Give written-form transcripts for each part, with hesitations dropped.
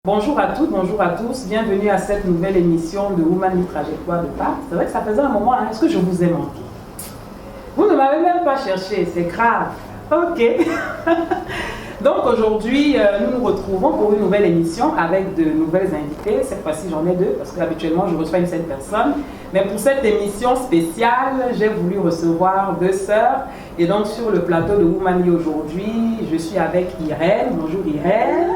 Bonjour à toutes, bonjour à tous, bienvenue à cette nouvelle émission de Woman Lead Trajectoire de Pâques. C'est vrai que ça faisait un moment, est-ce que je vous ai manqué? Vous ne m'avez même pas cherché, c'est grave. Ok. Donc aujourd'hui, nous nous retrouvons pour une nouvelle émission avec de nouvelles invités. Cette fois-ci, j'en ai deux parce qu'habituellement, je reçois une seule personne. Mais pour cette émission spéciale, j'ai voulu recevoir deux sœurs. Et donc sur le plateau de Woman Lead aujourd'hui, je suis avec Irène. Bonjour Irène.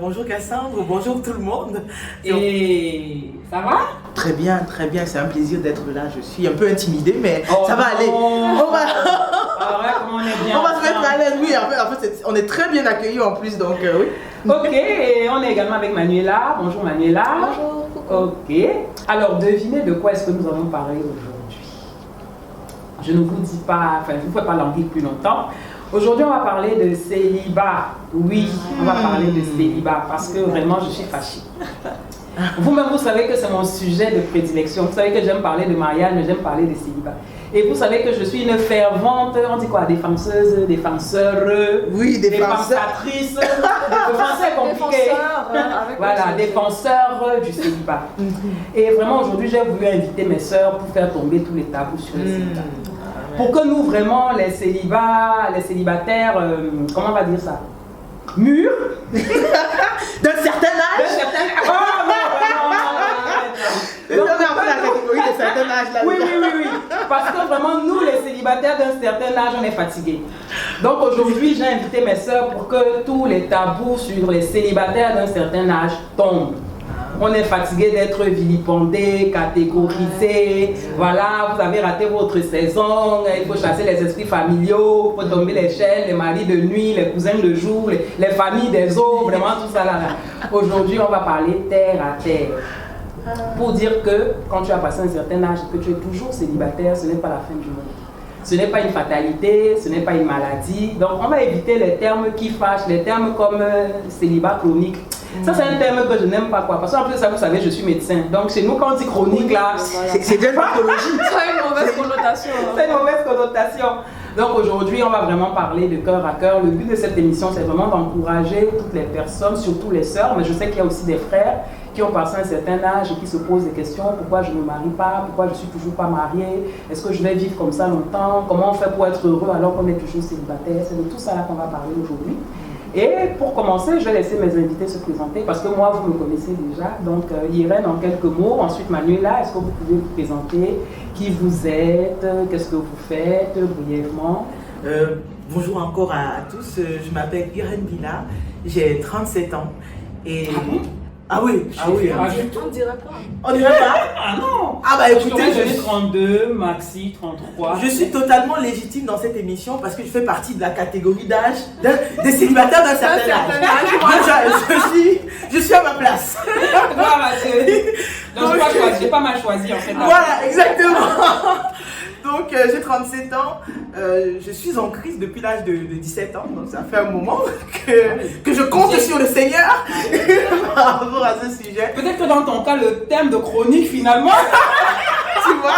Bonjour Cassandre, bonjour tout le monde. Et ça va? Très bien, c'est un plaisir d'être là. Je suis un peu intimidée, mais ça va aller. On va... Alors là, comment on est bien. On va se mettre à l'aise, oui. En fait, on est très bien accueillis en plus, donc oui. Ok, et on est également avec Manuela. Bonjour Manuela. Bonjour. Ok. Alors, devinez de quoi est-ce que nous allons parler aujourd'hui. Je ne vous dis pas, enfin, je ne pouvez pas languir plus longtemps. Aujourd'hui, on va parler de célibat. Oui, on va parler de célibat parce que vraiment, je suis fâchée. Vous-même, vous savez que c'est mon sujet de prédilection. Vous savez que j'aime parler de mariage, mais j'aime parler de célibat. Et vous savez que je suis une fervente, on dit quoi, défenseuse, défenseur, oui, défensatrice. Le français est compliqué. Voilà, défenseur du célibat. Et vraiment, aujourd'hui, j'ai voulu inviter mes sœurs pour faire tomber tous les tabous sur le célibat. Pour que nous, vraiment, les célibataires, comment on va dire ça? Mûrs d'un certain âge. D'un certain âge. Oh non, la catégorie de certain âge là. Oui. Parce que vraiment, nous, les célibataires d'un certain âge, on est fatigués. Donc aujourd'hui, j'ai invité mes sœurs pour que tous les tabous sur les célibataires d'un certain âge tombent. On est fatigué d'être vilipendés, catégorisés. Voilà, vous avez raté votre saison, il faut chasser les esprits familiaux, il faut tomber les chaînes, les maris de nuit, les cousins de jour, les familles des eaux, vraiment tout ça là. Aujourd'hui, on va parler terre à terre. Pour dire que quand tu as passé un certain âge et que tu es toujours célibataire, ce n'est pas la fin du monde. Ce n'est pas une fatalité, ce n'est pas une maladie. Donc on va éviter les termes qui fâchent, les termes comme célibat chronique. Ça, c'est un terme que je n'aime pas, quoi. Parce qu'en plus, ça, vous savez, je suis médecin. Donc, chez nous, quand on dit chronique, là, c'est de la pathologie. C'est une mauvaise connotation. C'est une mauvaise connotation. Donc, aujourd'hui, on va vraiment parler de cœur à cœur. Le but de cette émission, c'est vraiment d'encourager toutes les personnes, surtout les sœurs, mais je sais qu'il y a aussi des frères qui ont passé un certain âge et qui se posent des questions. Pourquoi je ne me marie pas? Pourquoi je ne suis toujours pas mariée? Est-ce que je vais vivre comme ça longtemps? Comment on fait pour être heureux alors qu'on est toujours célibataire? C'est de tout ça là qu'on va parler aujourd'hui. Et pour commencer, je vais laisser mes invités se présenter parce que moi, vous me connaissez déjà. Donc, Irène, en quelques mots. Ensuite, Manuela, est-ce que vous pouvez vous présenter? Qui vous êtes? Qu'est-ce que vous faites brièvement? Bonjour encore à tous. Je m'appelle Irène Villa. J'ai 37 ans. Et... Ah oui, On ne dirait pas. On dirait pas? Ah non! Ah bah écoutez, je suis 32, Maxi 33. Je suis totalement légitime dans cette émission parce que je fais partie de la catégorie d'âge des célibataires d'un certain âge. Je suis à ma place. Voilà, donc j'ai pas mal choisi en fait. Voilà, exactement. Donc j'ai 37 ans, je suis en crise depuis l'âge de 17 ans, donc ça fait un moment que je compte sur le Seigneur par rapport à ce sujet. Peut-être que dans ton cas, le thème de chronique finalement, tu vois?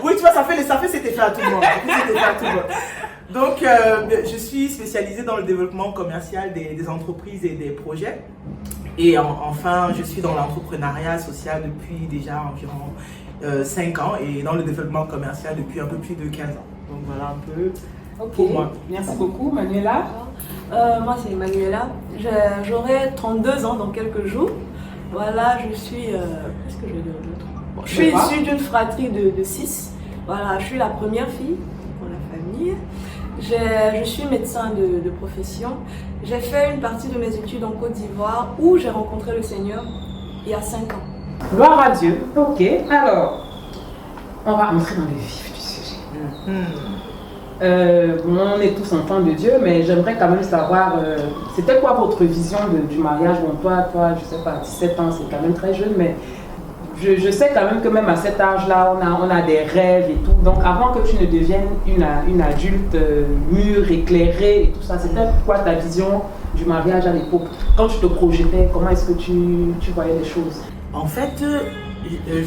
Oui, tu vois, ça fait cet effet à tout le monde. Donc je suis spécialisée dans le développement commercial des entreprises et des projets. Et enfin, je suis dans l'entrepreneuriat social depuis déjà environ 5 ans et dans le développement commercial depuis un peu plus de 15 ans. Donc voilà un peu pour moi. Merci beaucoup, Manuela. Moi, c'est Manuela. J'aurai 32 ans dans quelques jours. Voilà, je suis... qu'est-ce que je vais dire d'autre? Je suis issue d'une fratrie de 6. Voilà, je suis la première fille pour la famille. Je suis médecin de profession. J'ai fait une partie de mes études en Côte d'Ivoire où j'ai rencontré le Seigneur il y a 5 ans. Gloire à Dieu. Ok, alors, on va entrer dans le vif du sujet. On est tous enfants de Dieu, mais j'aimerais quand même savoir, c'était quoi votre vision du mariage? Bon, toi, je sais pas, 17 ans, c'est quand même très jeune, mais je sais quand même que même à cet âge-là, on a des rêves et tout. Donc, avant que tu ne deviennes une adulte mûre, éclairée et tout ça, c'était quoi ta vision du mariage à l'époque? Quand tu te projetais, comment est-ce que tu voyais les choses? En fait,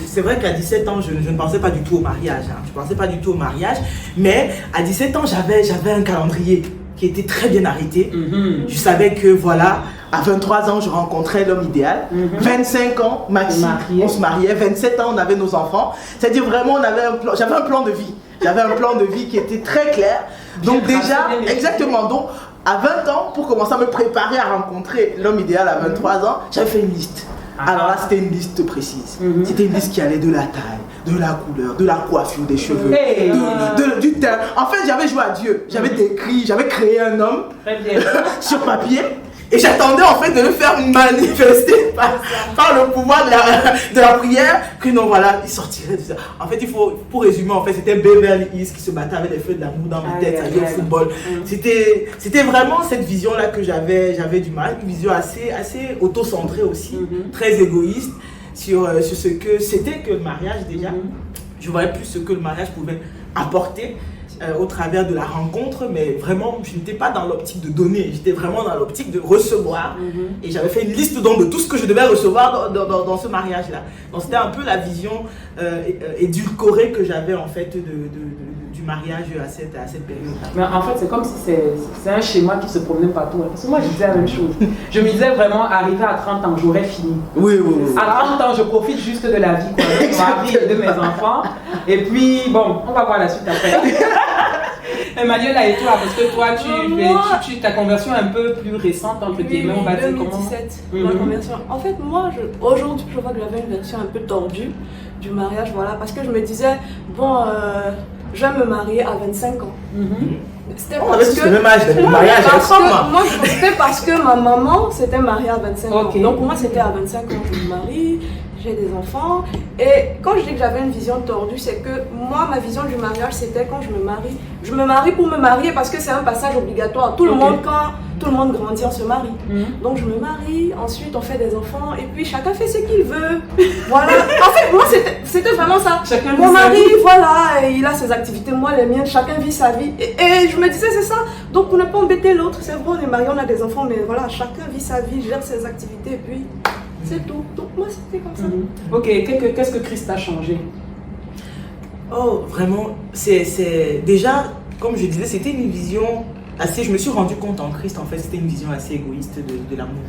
c'est vrai qu'à 17 ans, je ne pensais pas du tout au mariage. Je ne pensais pas du tout au mariage. Mais à 17 ans, j'avais un calendrier qui était très bien arrêté. Je savais que voilà, À 23 ans, je rencontrais l'homme idéal. 25 ans, maxi, on se mariait. 27 ans, on avait nos enfants. C'est-à-dire vraiment, j'avais un plan de vie. J'avais un plan de vie qui était très clair. Donc déjà, exactement. Donc à 20 ans, pour commencer à me préparer à rencontrer l'homme idéal à 23 ans, j'avais fait une liste. Alors là, c'était une liste précise. C'était une liste qui allait de la taille, de la couleur, de la coiffure des cheveux, du teint. En fait, j'avais joué à Dieu. J'avais écrit, j'avais créé un homme sur papier. Et j'attendais en fait de le faire manifester par le pouvoir de la prière, que non, voilà, il sortirait de ça. En fait, pour résumer, en fait, c'était Beverly Hills qui se battait avec des feux d'amour dans ma tête, ça au football. C'était vraiment cette vision-là que j'avais du mal, une vision assez auto-centrée aussi, très égoïste sur ce que c'était que le mariage déjà. Je voyais plus ce que le mariage pouvait apporter au travers de la rencontre, mais vraiment je n'étais pas dans l'optique de donner, j'étais vraiment dans l'optique de recevoir. Et j'avais fait une liste donc de tout ce que je devais recevoir dans ce mariage-là. Donc c'était un peu la vision édulcorée que j'avais en fait du mariage à cette période-là. Mais en fait, c'est comme si c'est un schéma qui se promenait partout. Parce que moi, je disais la même chose. Je me disais vraiment, arrivé à 30 ans, j'aurais fini. Oui. À 30 ans, je profite juste de la vie, quoi, de ma mari et de mes enfants. Et puis, bon, on va voir la suite après. Emmanuela et toi, parce que toi, ta conversion est un peu plus récente, entre guillemets, on va dire comment. 2017, ma conversion. En fait, moi, aujourd'hui, je vois que j'avais une version un peu tordue du mariage, voilà, parce que je me disais, bon, je vais me marier à 25 ans. C'était parce que le mariage c'était parce que ma maman s'était mariée à 25 ans. Donc moi, c'était à 25 ans que je me marie. J'ai des enfants, et quand je dis que j'avais une vision tordue, c'est que moi, ma vision du mariage, c'était quand je me marie pour me marier parce que c'est un passage obligatoire. Tout le monde, quand tout le monde grandit, on se marie. Donc je me marie, ensuite on fait des enfants, et puis chacun fait ce qu'il veut. Voilà. En fait, moi, c'était vraiment ça. Mon mari, voilà, il a ses activités, moi les miennes, chacun vit sa vie. Et je me disais, c'est ça. Donc pour ne pas embêter l'autre, c'est vrai, on est mariés, on a des enfants, mais voilà, chacun vit sa vie, gère ses activités, et puis c'est tout. Donc moi, c'était comme ça. Ok, qu'est-ce que Christ a changé? Oh, vraiment, c'est déjà, comme je disais, c'était une vision assez, je me suis rendu compte en Christ, en fait, c'était une vision assez égoïste de l'amour,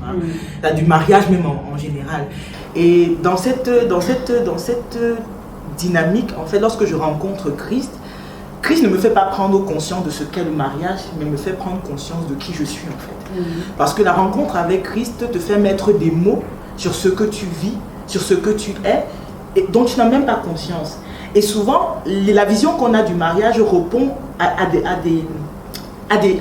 du mariage même en général. Et dans cette dynamique, en fait, lorsque je rencontre Christ ne me fait pas prendre conscience de ce qu'est le mariage, mais me fait prendre conscience de qui je suis, en fait. Parce que la rencontre avec Christ te fait mettre des mots sur ce que tu vis, sur ce que tu es, et dont tu n'as même pas conscience. Et souvent, la vision qu'on a du mariage répond à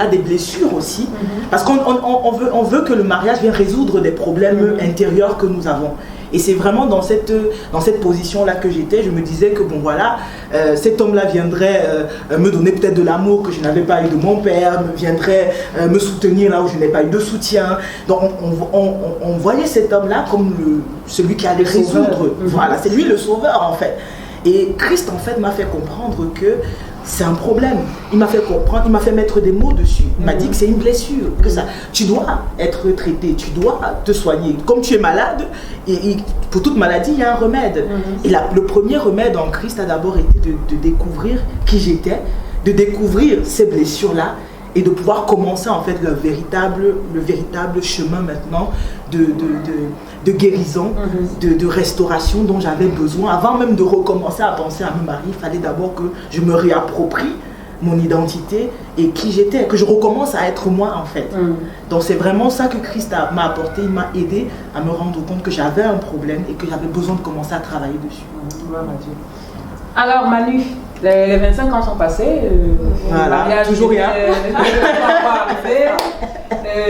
des blessures aussi, parce qu'on veut que le mariage vienne résoudre des problèmes intérieurs que nous avons. Et c'est vraiment dans cette position-là que j'étais. Je me disais que bon voilà, cet homme-là viendrait me donner peut-être de l'amour que je n'avais pas eu de mon père, viendrait me soutenir là où je n'ai pas eu de soutien. Donc on voyait cet homme-là comme celui qui allait résoudre. Voilà, c'est lui le sauveur en fait. Et Christ en fait m'a fait comprendre que c'est un problème. Il m'a fait comprendre, il m'a fait mettre des mots dessus. Il m'a dit que c'est une blessure, que ça, tu dois être traité, tu dois te soigner. Comme tu es malade, et pour toute maladie, il y a un remède. Et le premier remède en Christ a d'abord été de découvrir qui j'étais, de découvrir ces blessures-là et de pouvoir commencer en fait le véritable chemin maintenant de guérison, de restauration dont j'avais besoin. Avant même de recommencer à penser à me marier, il fallait d'abord que je me réapproprie mon identité et qui j'étais, que je recommence à être moi en fait. Donc c'est vraiment ça que Christ m'a apporté, il m'a aidé à me rendre compte que j'avais un problème et que j'avais besoin de commencer à travailler dessus. Alors Manu, les 25 ans sont passés, voilà, toujours rien.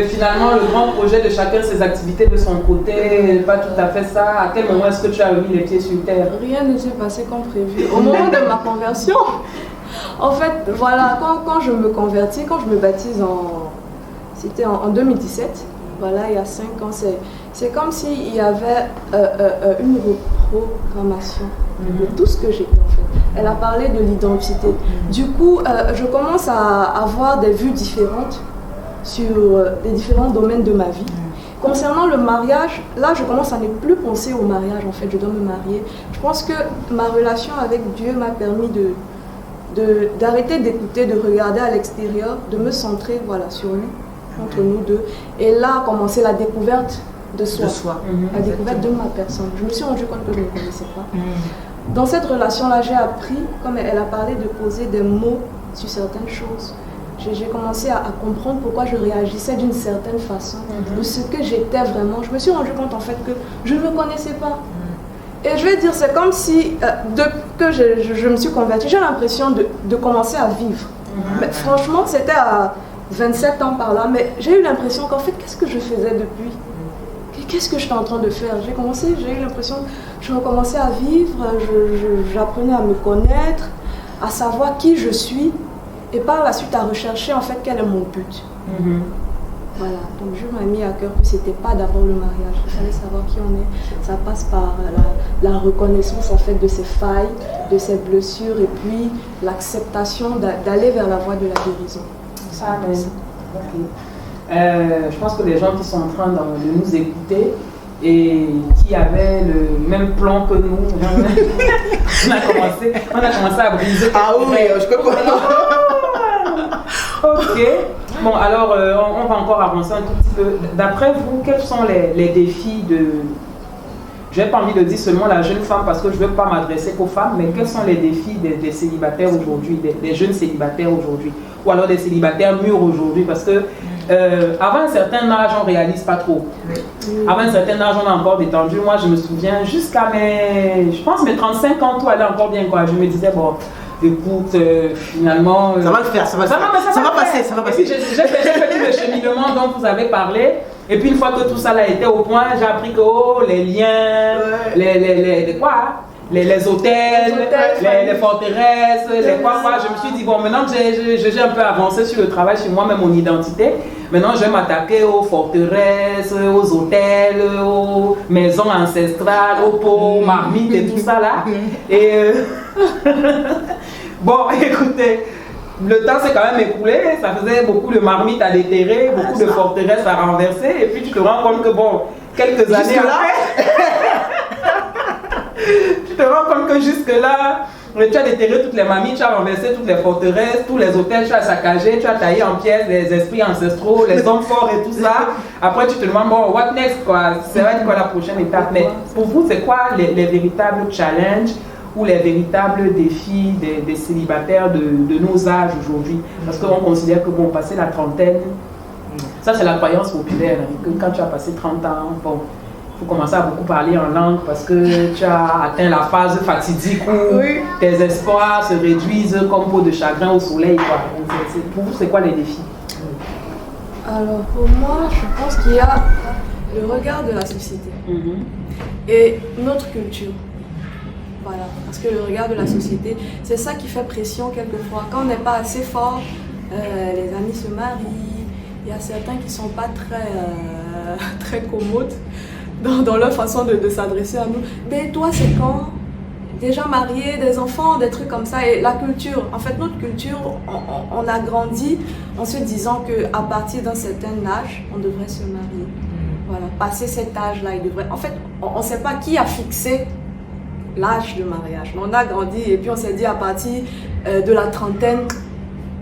Finalement, le grand projet de chacun, ses activités de son côté, pas tout à fait ça. À quel moment est-ce que tu as mis les pieds sur terre? Rien ne s'est passé comme prévu. Au moment de ma conversion, en fait, voilà, quand je me convertis, quand je me baptise c'était en 2017, voilà, il y a 5 ans, c'est comme s'il y avait une reprogrammation de tout ce que j'étais en fait. Elle a parlé de l'identité. Du coup, je commence à avoir des vues différentes sur les différents domaines de ma vie. Concernant le mariage, là je commence à ne plus penser au mariage en fait, je dois me marier. Je pense que ma relation avec Dieu m'a permis d'arrêter d'écouter, de regarder à l'extérieur, de me centrer voilà, sur lui. entre nous deux. Et là a commencé la découverte de soi, la découverte de ma personne. Je me suis rendu compte que je ne me connaissais pas. Dans cette relation-là, j'ai appris, comme elle a parlé, de poser des mots sur certaines choses. J'ai commencé à comprendre pourquoi je réagissais d'une certaine façon, de ce que j'étais vraiment. Je me suis rendu compte en fait que je ne me connaissais pas. Et je vais dire, c'est comme si, depuis que je me suis convertie, j'ai l'impression de commencer à vivre. Mais franchement, c'était à 27 ans par là, mais j'ai eu l'impression qu'en fait, qu'est-ce que je faisais depuis? Qu'est-ce que j'étais en train de faire? J'ai eu l'impression que je recommençais à vivre, j'apprenais à me connaître, à savoir qui je suis, et par la suite à rechercher en fait quel est mon but. Voilà, donc je m'ai mis à cœur que c'était pas d'abord le mariage, il fallait savoir qui on est. Ça passe par la reconnaissance en fait de ses failles, de ses blessures, et puis l'acceptation d'aller vers la voie de la guérison. Je pense que les gens qui sont en train de nous écouter et qui avaient le même plan que nous, on a commencé à briser. Ah oui, je comprends. Ok. Bon, alors on va encore avancer un tout petit peu. D'après vous, quels sont les défis de... Je n'ai pas envie de dire seulement la jeune femme parce que je ne veux pas m'adresser qu'aux femmes, mais quels sont les défis des célibataires aujourd'hui, des jeunes célibataires aujourd'hui, ou alors des célibataires mûrs aujourd'hui, parce que avant un certain âge, on ne réalise pas trop. Avant un certain âge, on a encore détendu. Moi, je me souviens, jusqu'à mes 35 ans, tout allait encore bien, quoi. Je me disais, bon, écoute, finalement... ça va le faire, ça va passer. J'ai fait tout le cheminement dont vous avez parlé. Et puis une fois que tout ça a été au point, j'ai appris que les liens, les hôtels, les forteresses, les quoi. Je me suis dit, bon, maintenant que j'ai un peu avancé sur le travail, sur moi-même, mon identité, maintenant je vais m'attaquer aux forteresses, aux hôtels, aux maisons ancestrales, aux pots, marmites et tout ça là. Et bon, écoutez, le temps s'est quand même écoulé, ça faisait beaucoup de marmites à déterrer, beaucoup de forteresses à renverser, et puis tu te rends compte que bon, quelques années après, tu te rends compte que jusque là, tu as déterré toutes les marmites, tu as renversé toutes les forteresses, tous les hôtels, tu as saccagé, tu as taillé en pièces les esprits ancestraux, les hommes forts et tout ça. Après tu te demandes, bon, what next quoi, ça va être quoi la prochaine étape? Mais pour vous, c'est quoi les véritables challenges ou les véritables défis des célibataires de nos âges aujourd'hui? Parce qu'on considère que bon, passer la trentaine, ça c'est la croyance populaire, hein, que quand tu as passé 30 ans, bon, il faut commencer à beaucoup parler en langue parce que tu as atteint la phase fatidique où tes espoirs se réduisent comme peau de chagrin au soleil, quoi. Pour vous, c'est quoi les défis? Alors pour moi, je pense qu'il y a le regard de la société et notre culture. Voilà, parce que le regard de la société, c'est ça qui fait pression quelquefois. Quand on n'est pas assez fort, les amis se marient, il y a certains qui ne sont pas très commodes dans leur façon de s'adresser à nous. Mais toi, c'est quand? Déjà marié, des enfants, des trucs comme ça. Et la culture, en fait, notre culture, on a grandi en se disant qu'à partir d'un certain âge, on devrait se marier. Voilà, passer cet âge-là, il devrait... En fait, on ne sait pas qui a fixé l'âge de mariage. Mais on a grandi et puis on s'est dit à partir de la trentaine,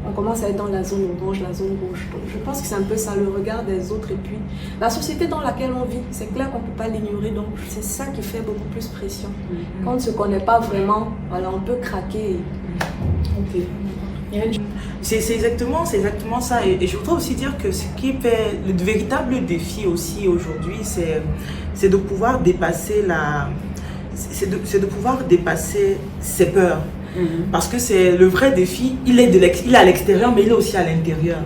on commence à être dans la zone orange, la zone rouge. Donc je pense que c'est un peu ça, le regard des autres et puis la société dans laquelle on vit. C'est clair qu'on ne peut pas l'ignorer, donc c'est ça qui fait beaucoup plus pression. Quand on ne se connaît pas vraiment, voilà, on peut craquer. C'est exactement ça. Et je voudrais aussi dire que ce qui fait le véritable défi aussi aujourd'hui, c'est de pouvoir dépasser c'est de pouvoir dépasser ses peurs. Parce que c'est le vrai défi, il est à l'extérieur, mais il est aussi à l'intérieur.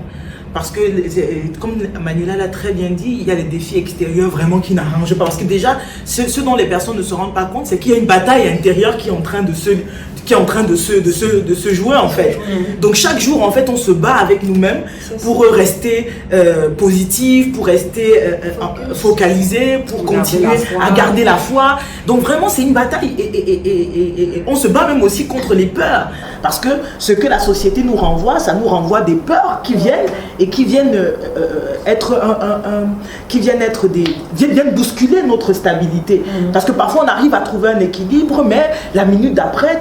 Parce que, comme Manuela l'a très bien dit, il y a les défis extérieurs vraiment qui n'arrangent pas. Parce que déjà, ce dont les personnes ne se rendent pas compte, c'est qu'il y a une bataille intérieure qui est en train de se jouer en fait. Donc chaque jour en fait on se bat avec nous-mêmes pour rester positif, pour rester focalisé, pour continuer à garder la foi. Donc vraiment c'est une bataille et on se bat même aussi contre les peurs. Parce que ce que la société nous renvoie, ça nous renvoie des peurs qui viennent et qui viennent viennent bousculer notre stabilité. Parce que parfois on arrive à trouver un équilibre, mais la minute d'après,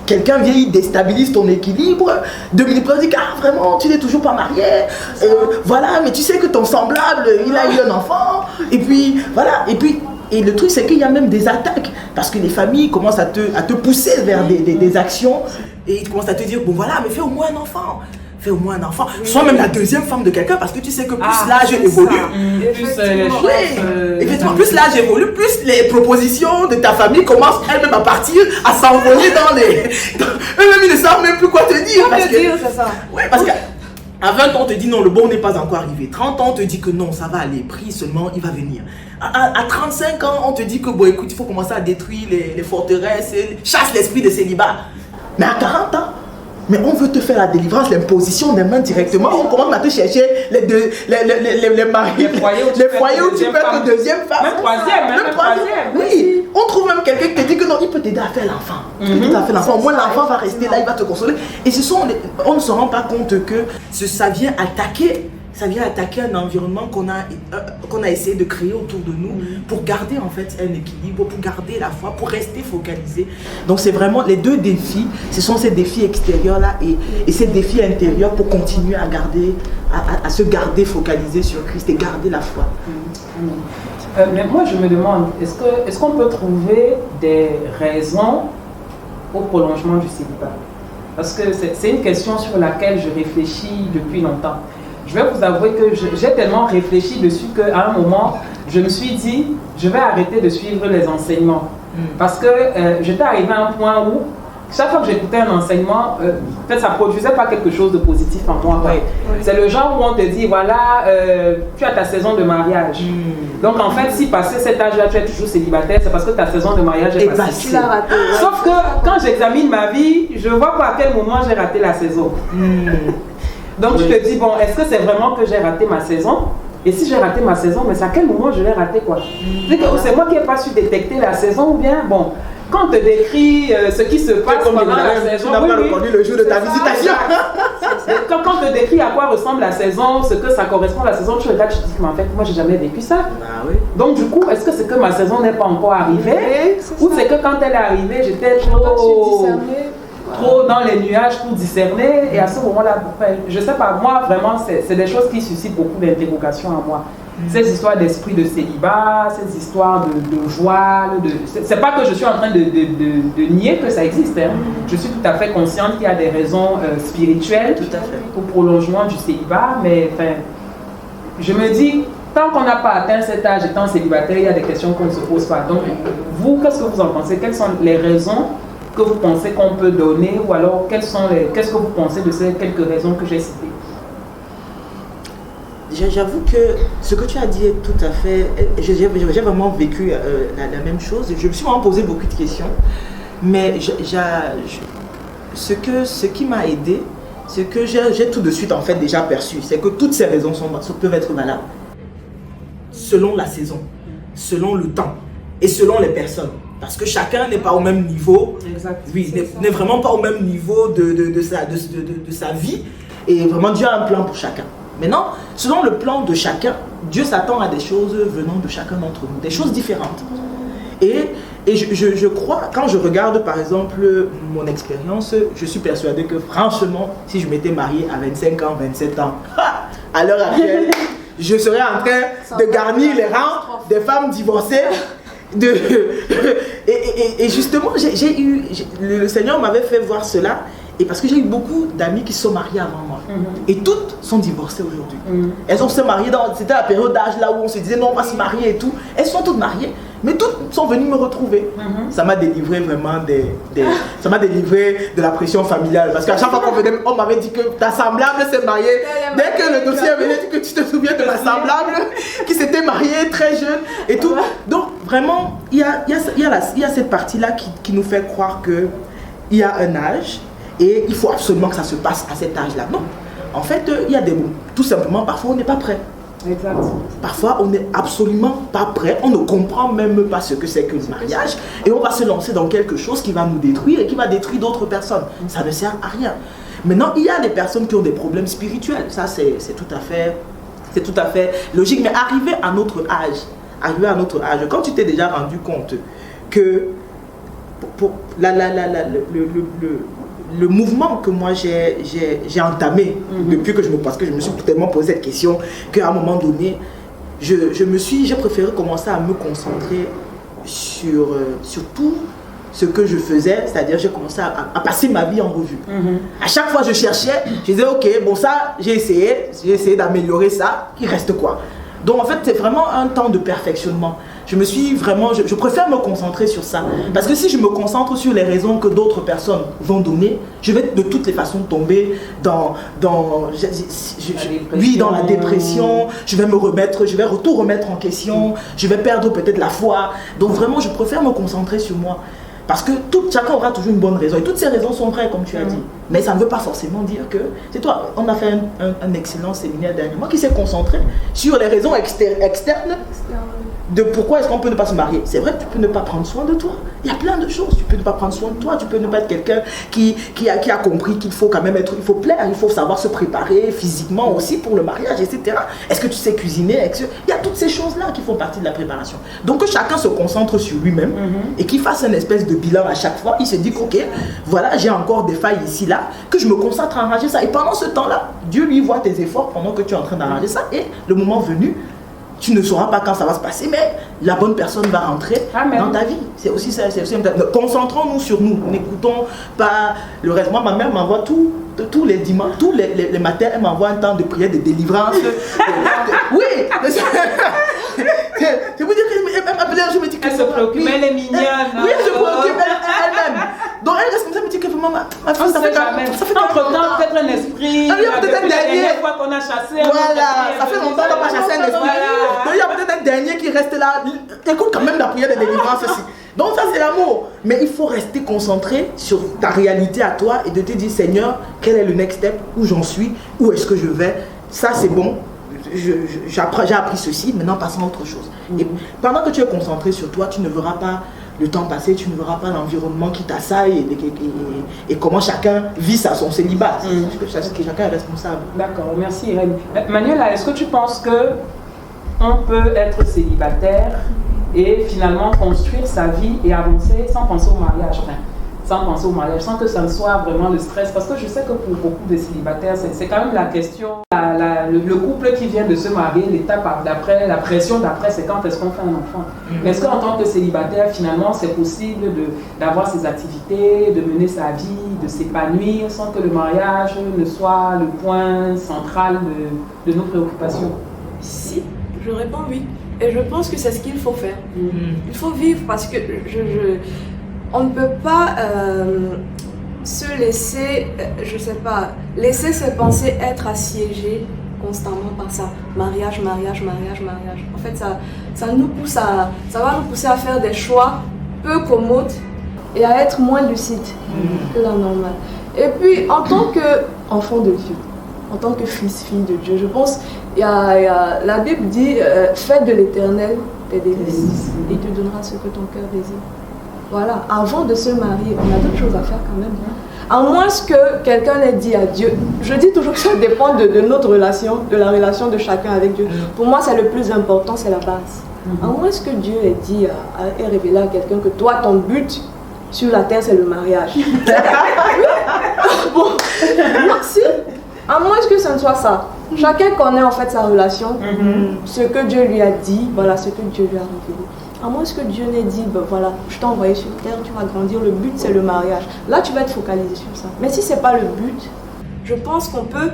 quelqu'un vient, il déstabilise ton équilibre. 2 minutes après, on dit ah vraiment, tu n'es toujours pas marié. Voilà, mais tu sais que ton semblable, il a eu un enfant. Et puis voilà, et le truc c'est qu'il y a même des attaques parce que les familles commencent à te pousser vers des actions et ils commencent à te dire bon voilà mais fais au moins un enfant. Fais au moins un enfant, soit même la deuxième femme de quelqu'un parce que tu sais que plus l'âge évolue, effectivement, plus l'âge évolue, plus les propositions de ta famille commencent elles-mêmes à partir, à s'envoler dans les... Eux-mêmes ils ne savent même plus quoi te dire. Parce que à 20 ans, on te dit non, le bon n'est pas encore arrivé. 30 ans, on te dit que non, ça va aller, prie seulement, il va venir. À 35 ans, on te dit que bon, écoute, il faut commencer à détruire les forteresses, chasse l'esprit de célibat. Mais à 40 ans, mais on veut te faire la délivrance, l'imposition des mains directement. On commence à te chercher les maris, les foyers où tu peux être deuxième femme. Même troisième. Oui, on trouve même quelqu'un qui te dit que non, il peut t'aider à faire l'enfant. Au moins l'enfant va rester là, il va te consoler. Et on ne se rend pas compte que ça vient attaquer un environnement qu'on a essayé de créer autour de nous pour garder en fait un équilibre, pour garder la foi, pour rester focalisé. Donc c'est vraiment les deux défis, ce sont ces défis extérieurs là et ces défis intérieurs pour continuer à se garder focalisé sur Christ et garder la foi. Mais moi je me demande, est-ce qu'on peut trouver des raisons au prolongement du célibat? Parce que c'est une question sur laquelle je réfléchis depuis longtemps. Je vais vous avouer que j'ai tellement réfléchi dessus qu'à un moment, je me suis dit, je vais arrêter de suivre les enseignements. Parce que j'étais arrivé à un point où, chaque fois que j'écoutais un enseignement, peut-être ça ne produisait pas quelque chose de positif en moi. C'est le genre où on te dit, voilà, tu as ta saison de mariage. Donc en fait, si passé cet âge-là, tu es toujours célibataire, c'est parce que ta saison de mariage est passée. Sauf que quand j'examine ma vie, je ne vois pas à quel moment j'ai raté la saison. Donc je te dis, bon, est-ce que c'est vraiment que j'ai raté ma saison? Et si j'ai raté ma saison, mais c'est à quel moment je l'ai raté quoi? C'est moi qui n'ai pas su détecter la saison ou bien, bon, quand on te décrit ce qui se passe pendant la saison, tu n'as pas reconnu le jour de ta visitation. Quand on te décrit à quoi ressemble la saison, ce que ça correspond à la saison, tu regardes, tu te dis, mais en fait, moi j'ai jamais vécu ça. Donc du coup, est-ce que c'est que ma saison n'est pas encore arrivée? Ou c'est que quand elle est arrivée, j'étais trop dans les nuages pour discerner et à ce moment-là, je sais pas, moi vraiment c'est des choses qui suscitent beaucoup d'interrogations en moi. Ces histoires d'esprit de célibat, ces histoires de voile, c'est pas que je suis en train de nier que ça existe, hein. Je suis tout à fait consciente qu'il y a des raisons spirituelles au prolongement du célibat, mais enfin, je me dis, tant qu'on n'a pas atteint cet âge étant célibataire, il y a des questions qu'on ne se pose pas. Donc vous, qu'est-ce que vous en pensez? Quelles sont les raisons que vous pensez qu'on peut donner, ou alors qu'est-ce que vous pensez de ces quelques raisons que j'ai citées? J'avoue que ce que tu as dit est tout à fait... J'ai vraiment vécu la même chose. Je me suis vraiment posé beaucoup de questions. Mais ce qui m'a aidé, c'est que j'ai tout de suite en fait déjà perçu. C'est que toutes ces raisons peuvent être valables. Selon la saison, selon le temps et selon les personnes. Parce que chacun n'est pas au même niveau, n'est vraiment pas au même niveau de sa vie. Et vraiment, Dieu a un plan pour chacun. Maintenant, selon le plan de chacun, Dieu s'attend à des choses venant de chacun d'entre nous, des choses différentes. Et je crois, quand je regarde par exemple mon expérience, je suis persuadé que franchement, si je m'étais mariée à 25 ans, 27 ans, à l'heure actuelle, je serais en train de garnir les rangs des femmes divorcées. Et justement, le Seigneur m'avait fait voir cela. Et parce que j'ai eu beaucoup d'amis qui sont mariés avant moi. Et toutes sont divorcées aujourd'hui. Elles ont se mariées c'était la période d'âge là où on se disait non, on va se marier et tout. Elles sont toutes mariées, mais toutes sont venues me retrouver. Ça m'a délivré vraiment ça m'a délivré de la pression familiale. Parce qu'à chaque fois qu'on venait, on m'avait dit que ta semblable s'est mariée. Dès que le dossier venait, que tu te souviens de ma semblable qui s'était mariée très jeune et tout. Donc vraiment, il y a cette partie-là qui nous fait croire qu'il y a un âge. Et il faut absolument que ça se passe à cet âge-là. Non. En fait, il y a des mots. Tout simplement, parfois, on n'est pas prêt. Exact. Parfois, on n'est absolument pas prêt. On ne comprend même pas ce que c'est que le mariage. Et on va se lancer dans quelque chose qui va nous détruire et qui va détruire d'autres personnes. Ça ne sert à rien. Maintenant, il y a des personnes qui ont des problèmes spirituels. Ça, c'est tout à fait logique. Mais arrivé à notre âge, quand tu t'es déjà rendu compte que le mouvement que moi j'ai entamé depuis que parce que je me suis tellement posé cette question qu'à un moment donné, j'ai préféré commencer à me concentrer sur tout ce que je faisais, c'est-à-dire j'ai commencé à passer ma vie en revue. À chaque fois je cherchais, je disais ok, bon ça j'ai essayé d'améliorer ça, il reste quoi? Donc en fait c'est vraiment un temps de perfectionnement. Je préfère me concentrer sur ça. Parce que si je me concentre sur les raisons que d'autres personnes vont donner, je vais de toutes les façons tomber dans la dépression, je vais tout remettre en question, je vais perdre peut-être la foi. Donc vraiment, je préfère me concentrer sur moi. Parce que chacun aura toujours une bonne raison. Et toutes ces raisons sont vraies, comme tu as dit. Mais ça ne veut pas forcément dire que... C'est toi, on a fait un excellent séminaire dernièrement qui s'est concentré sur les raisons externes de pourquoi est-ce qu'on peut ne pas se marier. C'est vrai que tu peux ne pas prendre soin de toi. Il y a plein de choses. Tu peux ne pas prendre soin de toi. Tu peux ne pas être quelqu'un qui a compris qu'il faut quand même il faut plaire, il faut savoir se préparer physiquement aussi pour le mariage, etc. Est-ce que tu sais cuisiner? Il y a toutes ces choses-là qui font partie de la préparation. Donc que chacun se concentre sur lui-même et qu'il fasse une espèce de bilan à chaque fois. Il se dit ok, voilà, j'ai encore des failles ici, là, que je me concentre à arranger ça. Et pendant ce temps-là, Dieu lui voit tes efforts pendant que tu es en train d'arranger ça. Et le moment venu, tu ne sauras pas quand ça va se passer, mais la bonne personne va rentrer dans ta vie. C'est aussi ça. Concentrons-nous sur nous. N'écoutons pas le reste. Moi, ma mère m'envoie tous les dimanches, tous les matins, elle m'envoie un temps de prière, de délivrance. Oui. Je vous dis qu'elle m'appelait, je me dis que elle se préoccupe, elle est mignonne. Oui, elle se préoccupe elle-même. Donc elle reste comme ça, elle me dit que vraiment, ma fille, ça fait entre-temps, peut-être un esprit. Il y a peut-être un dernier. Fois qu'on a chassé. Voilà, ça fait longtemps qu'on n'a pas chassé un esprit. Donc il y a peut-être un dernier qui reste là. Écoute quand même la prière de délivrance aussi. Donc ça c'est l'amour. Mais il faut rester concentré sur ta réalité à toi et de te dire Seigneur, quel est le next step, où j'en suis, où est-ce que je vais. Ça c'est bon. J'ai appris ceci, maintenant passons à autre chose. Et pendant que tu es concentré sur toi, tu ne verras pas le temps passer, tu ne verras pas l'environnement qui t'assaille et comment chacun vit son célibat. Chacun est responsable. D'accord, merci Irène. Manuela, est-ce que tu penses qu'on peut être célibataire et finalement construire sa vie et avancer sans penser au mariage? Sans que ça ne soit vraiment le stress, parce que je sais que pour beaucoup de célibataires, c'est quand même la question, le couple qui vient de se marier, l'étape d'après, la pression d'après, c'est quand est-ce qu'on fait un enfant. Mais est-ce qu'en tant que célibataire, finalement, c'est possible d'avoir ses activités, de mener sa vie, de s'épanouir, sans que le mariage ne soit le point central de nos préoccupations? Si, je réponds oui. Et je pense que c'est ce qu'il faut faire. Il faut vivre parce que on ne peut pas se laisser, laisser ses pensées être assiégées constamment par ça. Mariage. En fait, ça va nous pousser à faire des choix peu commodes et à être moins lucides que la normale. Et puis, en tant qu'enfant de Dieu, en tant que fille de Dieu, je pense, la Bible dit, fais de l'Éternel tes délices, il te donnera ce que ton cœur désire. Voilà, avant de se marier, on a d'autres choses à faire quand même. À moins que quelqu'un ait dit à Dieu, je dis toujours que ça dépend de notre relation, de la relation de chacun avec Dieu. Pour moi, c'est le plus important, c'est la base. À moins que Dieu ait dit, ait révélé à quelqu'un que toi, ton but sur la terre, c'est le mariage. Bon, merci. À moins que ce ne soit ça. Chacun connaît en fait sa relation, ce que Dieu lui a dit, voilà ce que Dieu lui a révélé. À moins que Dieu n'ait dit, ben voilà, je t'ai envoyé sur terre, tu vas grandir, le but c'est le mariage. Là, tu vas être focalisé sur ça. Mais si ce n'est pas le but, je pense qu'on peut,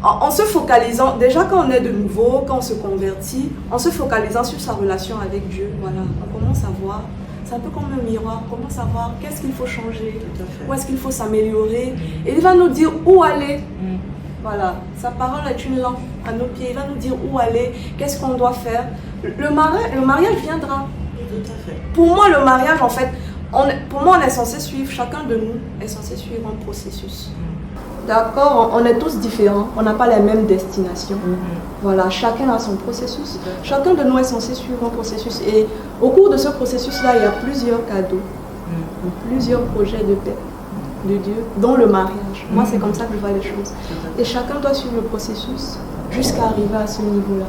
en se focalisant, déjà quand on est de nouveau, quand on se convertit, en se focalisant sur sa relation avec Dieu, voilà, on commence à voir, c'est un peu comme un miroir, on commence à voir qu'est-ce qu'il faut changer, où est-ce qu'il faut s'améliorer, et il va nous dire où aller. Voilà, sa parole est une lampe à nos pieds, il va nous dire où aller, qu'est-ce qu'on doit faire. Le mariage viendra. Tout à fait. Pour moi, le mariage, en fait, pour moi, on est censé suivre, chacun de nous est censé suivre un processus. D'accord, on est tous différents, on n'a pas les mêmes destinations. Voilà, chacun a son processus. Chacun de nous est censé suivre un processus. Et au cours de ce processus-là, il y a plusieurs cadeaux, plusieurs projets de paix. de Dieu dans le mariage. Moi, c'est comme ça que je vois les choses. Et chacun doit suivre le processus jusqu'à arriver à ce niveau-là.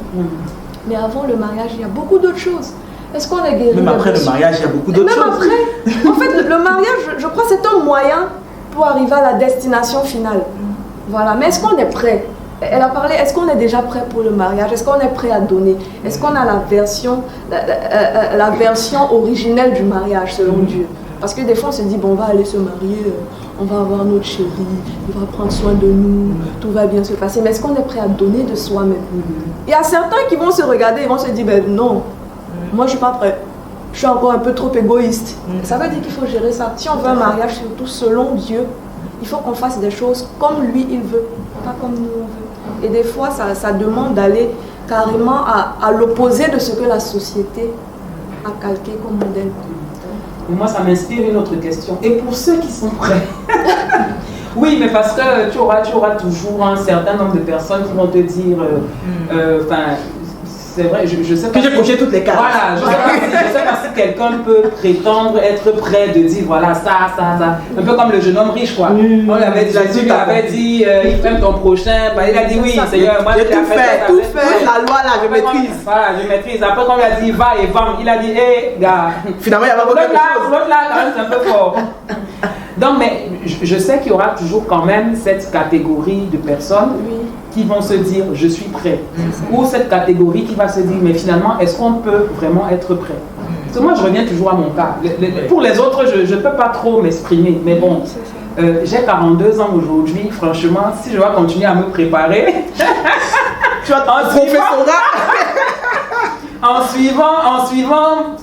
Mais avant le mariage, il y a beaucoup d'autres choses. Est-ce qu'on est guéri? Même après le mariage, il y a beaucoup d'autres choses. Même après, en fait, le mariage, je crois, c'est un moyen pour arriver à la destination finale. Voilà. Mais est-ce qu'on est prêt? Elle a parlé, est-ce qu'on est déjà prêt pour le mariage? Est-ce qu'on est prêt à donner? Est-ce qu'on a la version originelle du mariage selon Dieu? Parce que des fois on se dit, bon, on va aller se marier, on va avoir notre chéri, il va prendre soin de nous, tout va bien se passer. Mais est-ce qu'on est prêt à donner de soi-même? Il y a certains qui vont se regarder, ils vont se dire, ben non, moi je suis pas prêt. Je suis encore un peu trop égoïste. Ça veut dire qu'il faut gérer ça. Si on veut un mariage, surtout selon Dieu, il faut qu'on fasse des choses comme lui il veut, pas comme nous on veut. Et des fois, ça demande d'aller carrément à l'opposé de ce que la société a calqué comme modèle. Et moi, ça m'inspire une autre question. Et pour ceux qui sont prêts? Oui, mais parce que tu auras toujours un certain nombre de personnes qui vont te dire, c'est vrai, je sais pas. Que j'ai coché toutes les cartes. Voilà, je sais pas si quelqu'un peut prétendre être prêt de dire voilà ça. Un peu comme le jeune homme riche, quoi. On lui avait dit, Jésus lui avait dit, il aime ton prochain. Bah, il a dit oui, Seigneur, moi j'ai tout fait. La loi là, je maîtrise. Voilà, je maîtrise. Après, quand il a dit va et vends, il a dit hé, gars. Finalement, il y a pas beaucoup de choses. L'autre là, quand même, c'est un peu fort. Donc, mais je sais qu'il y aura toujours quand même cette catégorie de personnes qui vont se dire je suis prêt. Ou cette catégorie qui va se dire mais finalement est-ce qu'on peut vraiment être prêt? Parce que moi je reviens toujours à mon cas. Pour les autres je ne peux pas trop m'exprimer. Mais bon, j'ai 42 ans aujourd'hui. Franchement, si je dois continuer à me préparer, tu vas en En suivant,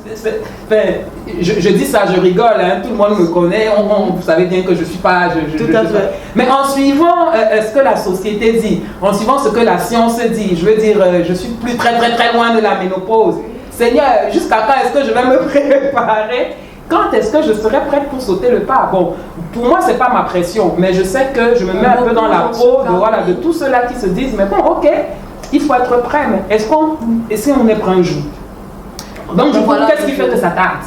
je dis ça, je rigole, hein, tout le monde me connaît, vous savez bien que je ne suis pas... Tout à fait. Mais en suivant ce que la société dit, en suivant ce que la science dit, je veux dire, je suis plus très loin de la ménopause. Seigneur, jusqu'à quand est-ce que je vais me préparer? Quand est-ce que je serai prête pour sauter le pas? Bon, pour moi, ce n'est pas ma pression, mais je sais que je me mets un peu dans la peau de tous ceux-là qui se disent, mais bon, ok, il faut être prêt, mais est-ce qu'on est prêt un jour? Donc, du coup, qu'est-ce qui fait que ça tarde?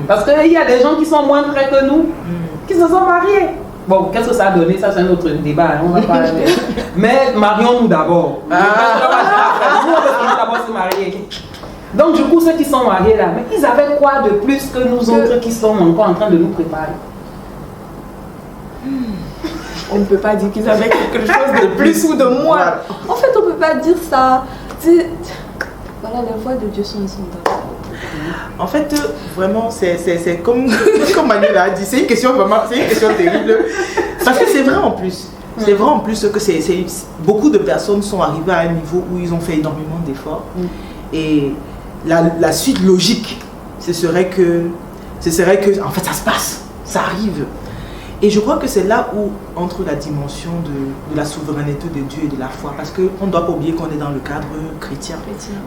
Parce qu'il y a des gens qui sont moins prêts que nous, qui se sont mariés. Bon, qu'est-ce que ça a donné? Ça, c'est un autre débat. On va pas... Mais marions-nous d'abord. Nous, on va d'abord se marier. Donc, du coup, ceux qui sont mariés là, mais ils avaient quoi de plus que nous autres qui sommes encore en train de nous préparer? On ne peut pas dire qu'ils avaient quelque chose de plus ou de moins. En fait, on ne peut pas dire ça. Voilà, les voix de Dieu sont insondables. En fait, vraiment, c'est comme Manuel a dit, c'est une question vraiment, c'est une question terrible. Parce que c'est vrai en plus. C'est vrai en plus que beaucoup de personnes sont arrivées à un niveau où ils ont fait énormément d'efforts. Et la suite logique, ce serait que, en fait, ça se passe, ça arrive. Et je crois que c'est là où entre la dimension de la souveraineté de Dieu et de la foi. Parce qu'on ne doit pas oublier qu'on est dans le cadre chrétien.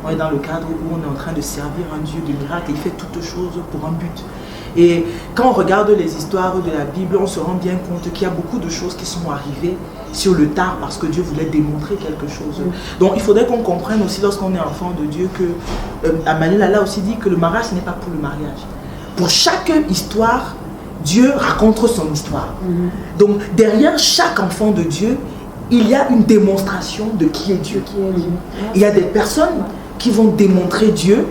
On est dans le cadre où on est en train de servir un Dieu de miracles et il fait toutes choses pour un but. Et quand on regarde les histoires de la Bible, on se rend bien compte qu'il y a beaucoup de choses qui sont arrivées sur le tard parce que Dieu voulait démontrer quelque chose. Donc il faudrait qu'on comprenne aussi lorsqu'on est enfant de Dieu que Manuel a aussi dit que le mariage ce n'est pas pour le mariage. Pour chaque histoire, Dieu raconte son histoire. Donc derrière chaque enfant de Dieu, il y a une démonstration de qui est Dieu. Il y a des personnes qui vont démontrer Dieu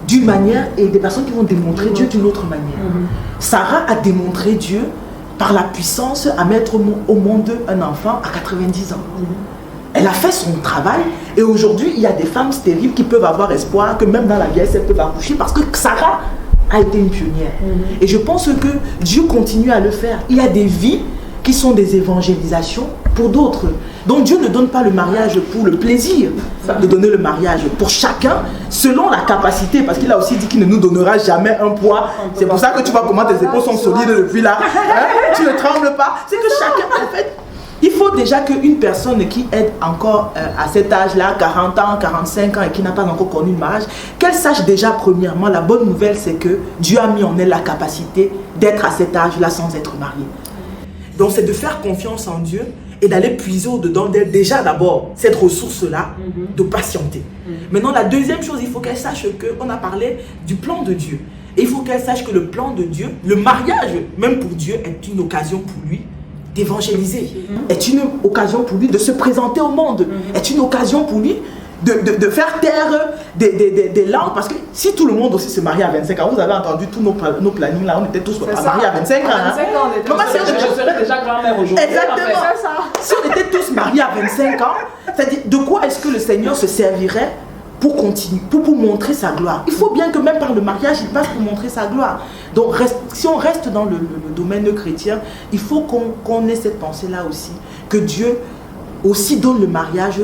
d'une manière et des personnes qui vont démontrer Dieu d'une autre manière. Sarah a démontré Dieu par la puissance à mettre au monde un enfant à 90 ans. Elle a fait son travail et aujourd'hui il y a des femmes stériles qui peuvent avoir espoir que même dans la vieillesse elles peuvent accoucher parce que Sarah a été une pionnière. Et je pense que Dieu continue à le faire. Il y a des vies qui sont des évangélisations pour d'autres. Donc Dieu ne donne pas le mariage pour le plaisir de donner le mariage. Pour chacun, selon la capacité, parce qu'il a aussi dit qu'il ne nous donnera jamais un poids. C'est pour ça que tu vois comment tes épaules sont solides depuis là. Tu ne trembles pas. C'est que chacun, en fait, il faut déjà qu'une personne qui est encore à cet âge-là, 40 ans, 45 ans et qui n'a pas encore connu le mariage, qu'elle sache déjà premièrement, la bonne nouvelle c'est que Dieu a mis en elle la capacité d'être à cet âge-là sans être mariée. Donc c'est de faire confiance en Dieu et d'aller puiser au-dedans d'elle déjà d'abord cette ressource-là, de patienter. Maintenant la deuxième chose, il faut qu'elle sache qu'on a parlé du plan de Dieu. Et il faut qu'elle sache que le plan de Dieu, le mariage, même pour Dieu, est une occasion pour lui d'évangéliser, est une occasion pour lui de se présenter au monde, est une occasion pour lui de faire taire des langues. Parce que si tout le monde aussi se marie à 25 ans, vous avez entendu tous nos plannings là, on était tous mariés à 25 ans. Je serais déjà grand-mère aujourd'hui. Exactement. Si on était tous mariés à 25 ans, c'est-à-dire de quoi est-ce que le Seigneur se servirait pour continuer, pour montrer sa gloire? Il faut bien que même par le mariage, il passe pour montrer sa gloire. Donc si on reste dans le domaine chrétien, il faut qu'on ait cette pensée-là aussi, que Dieu aussi donne le mariage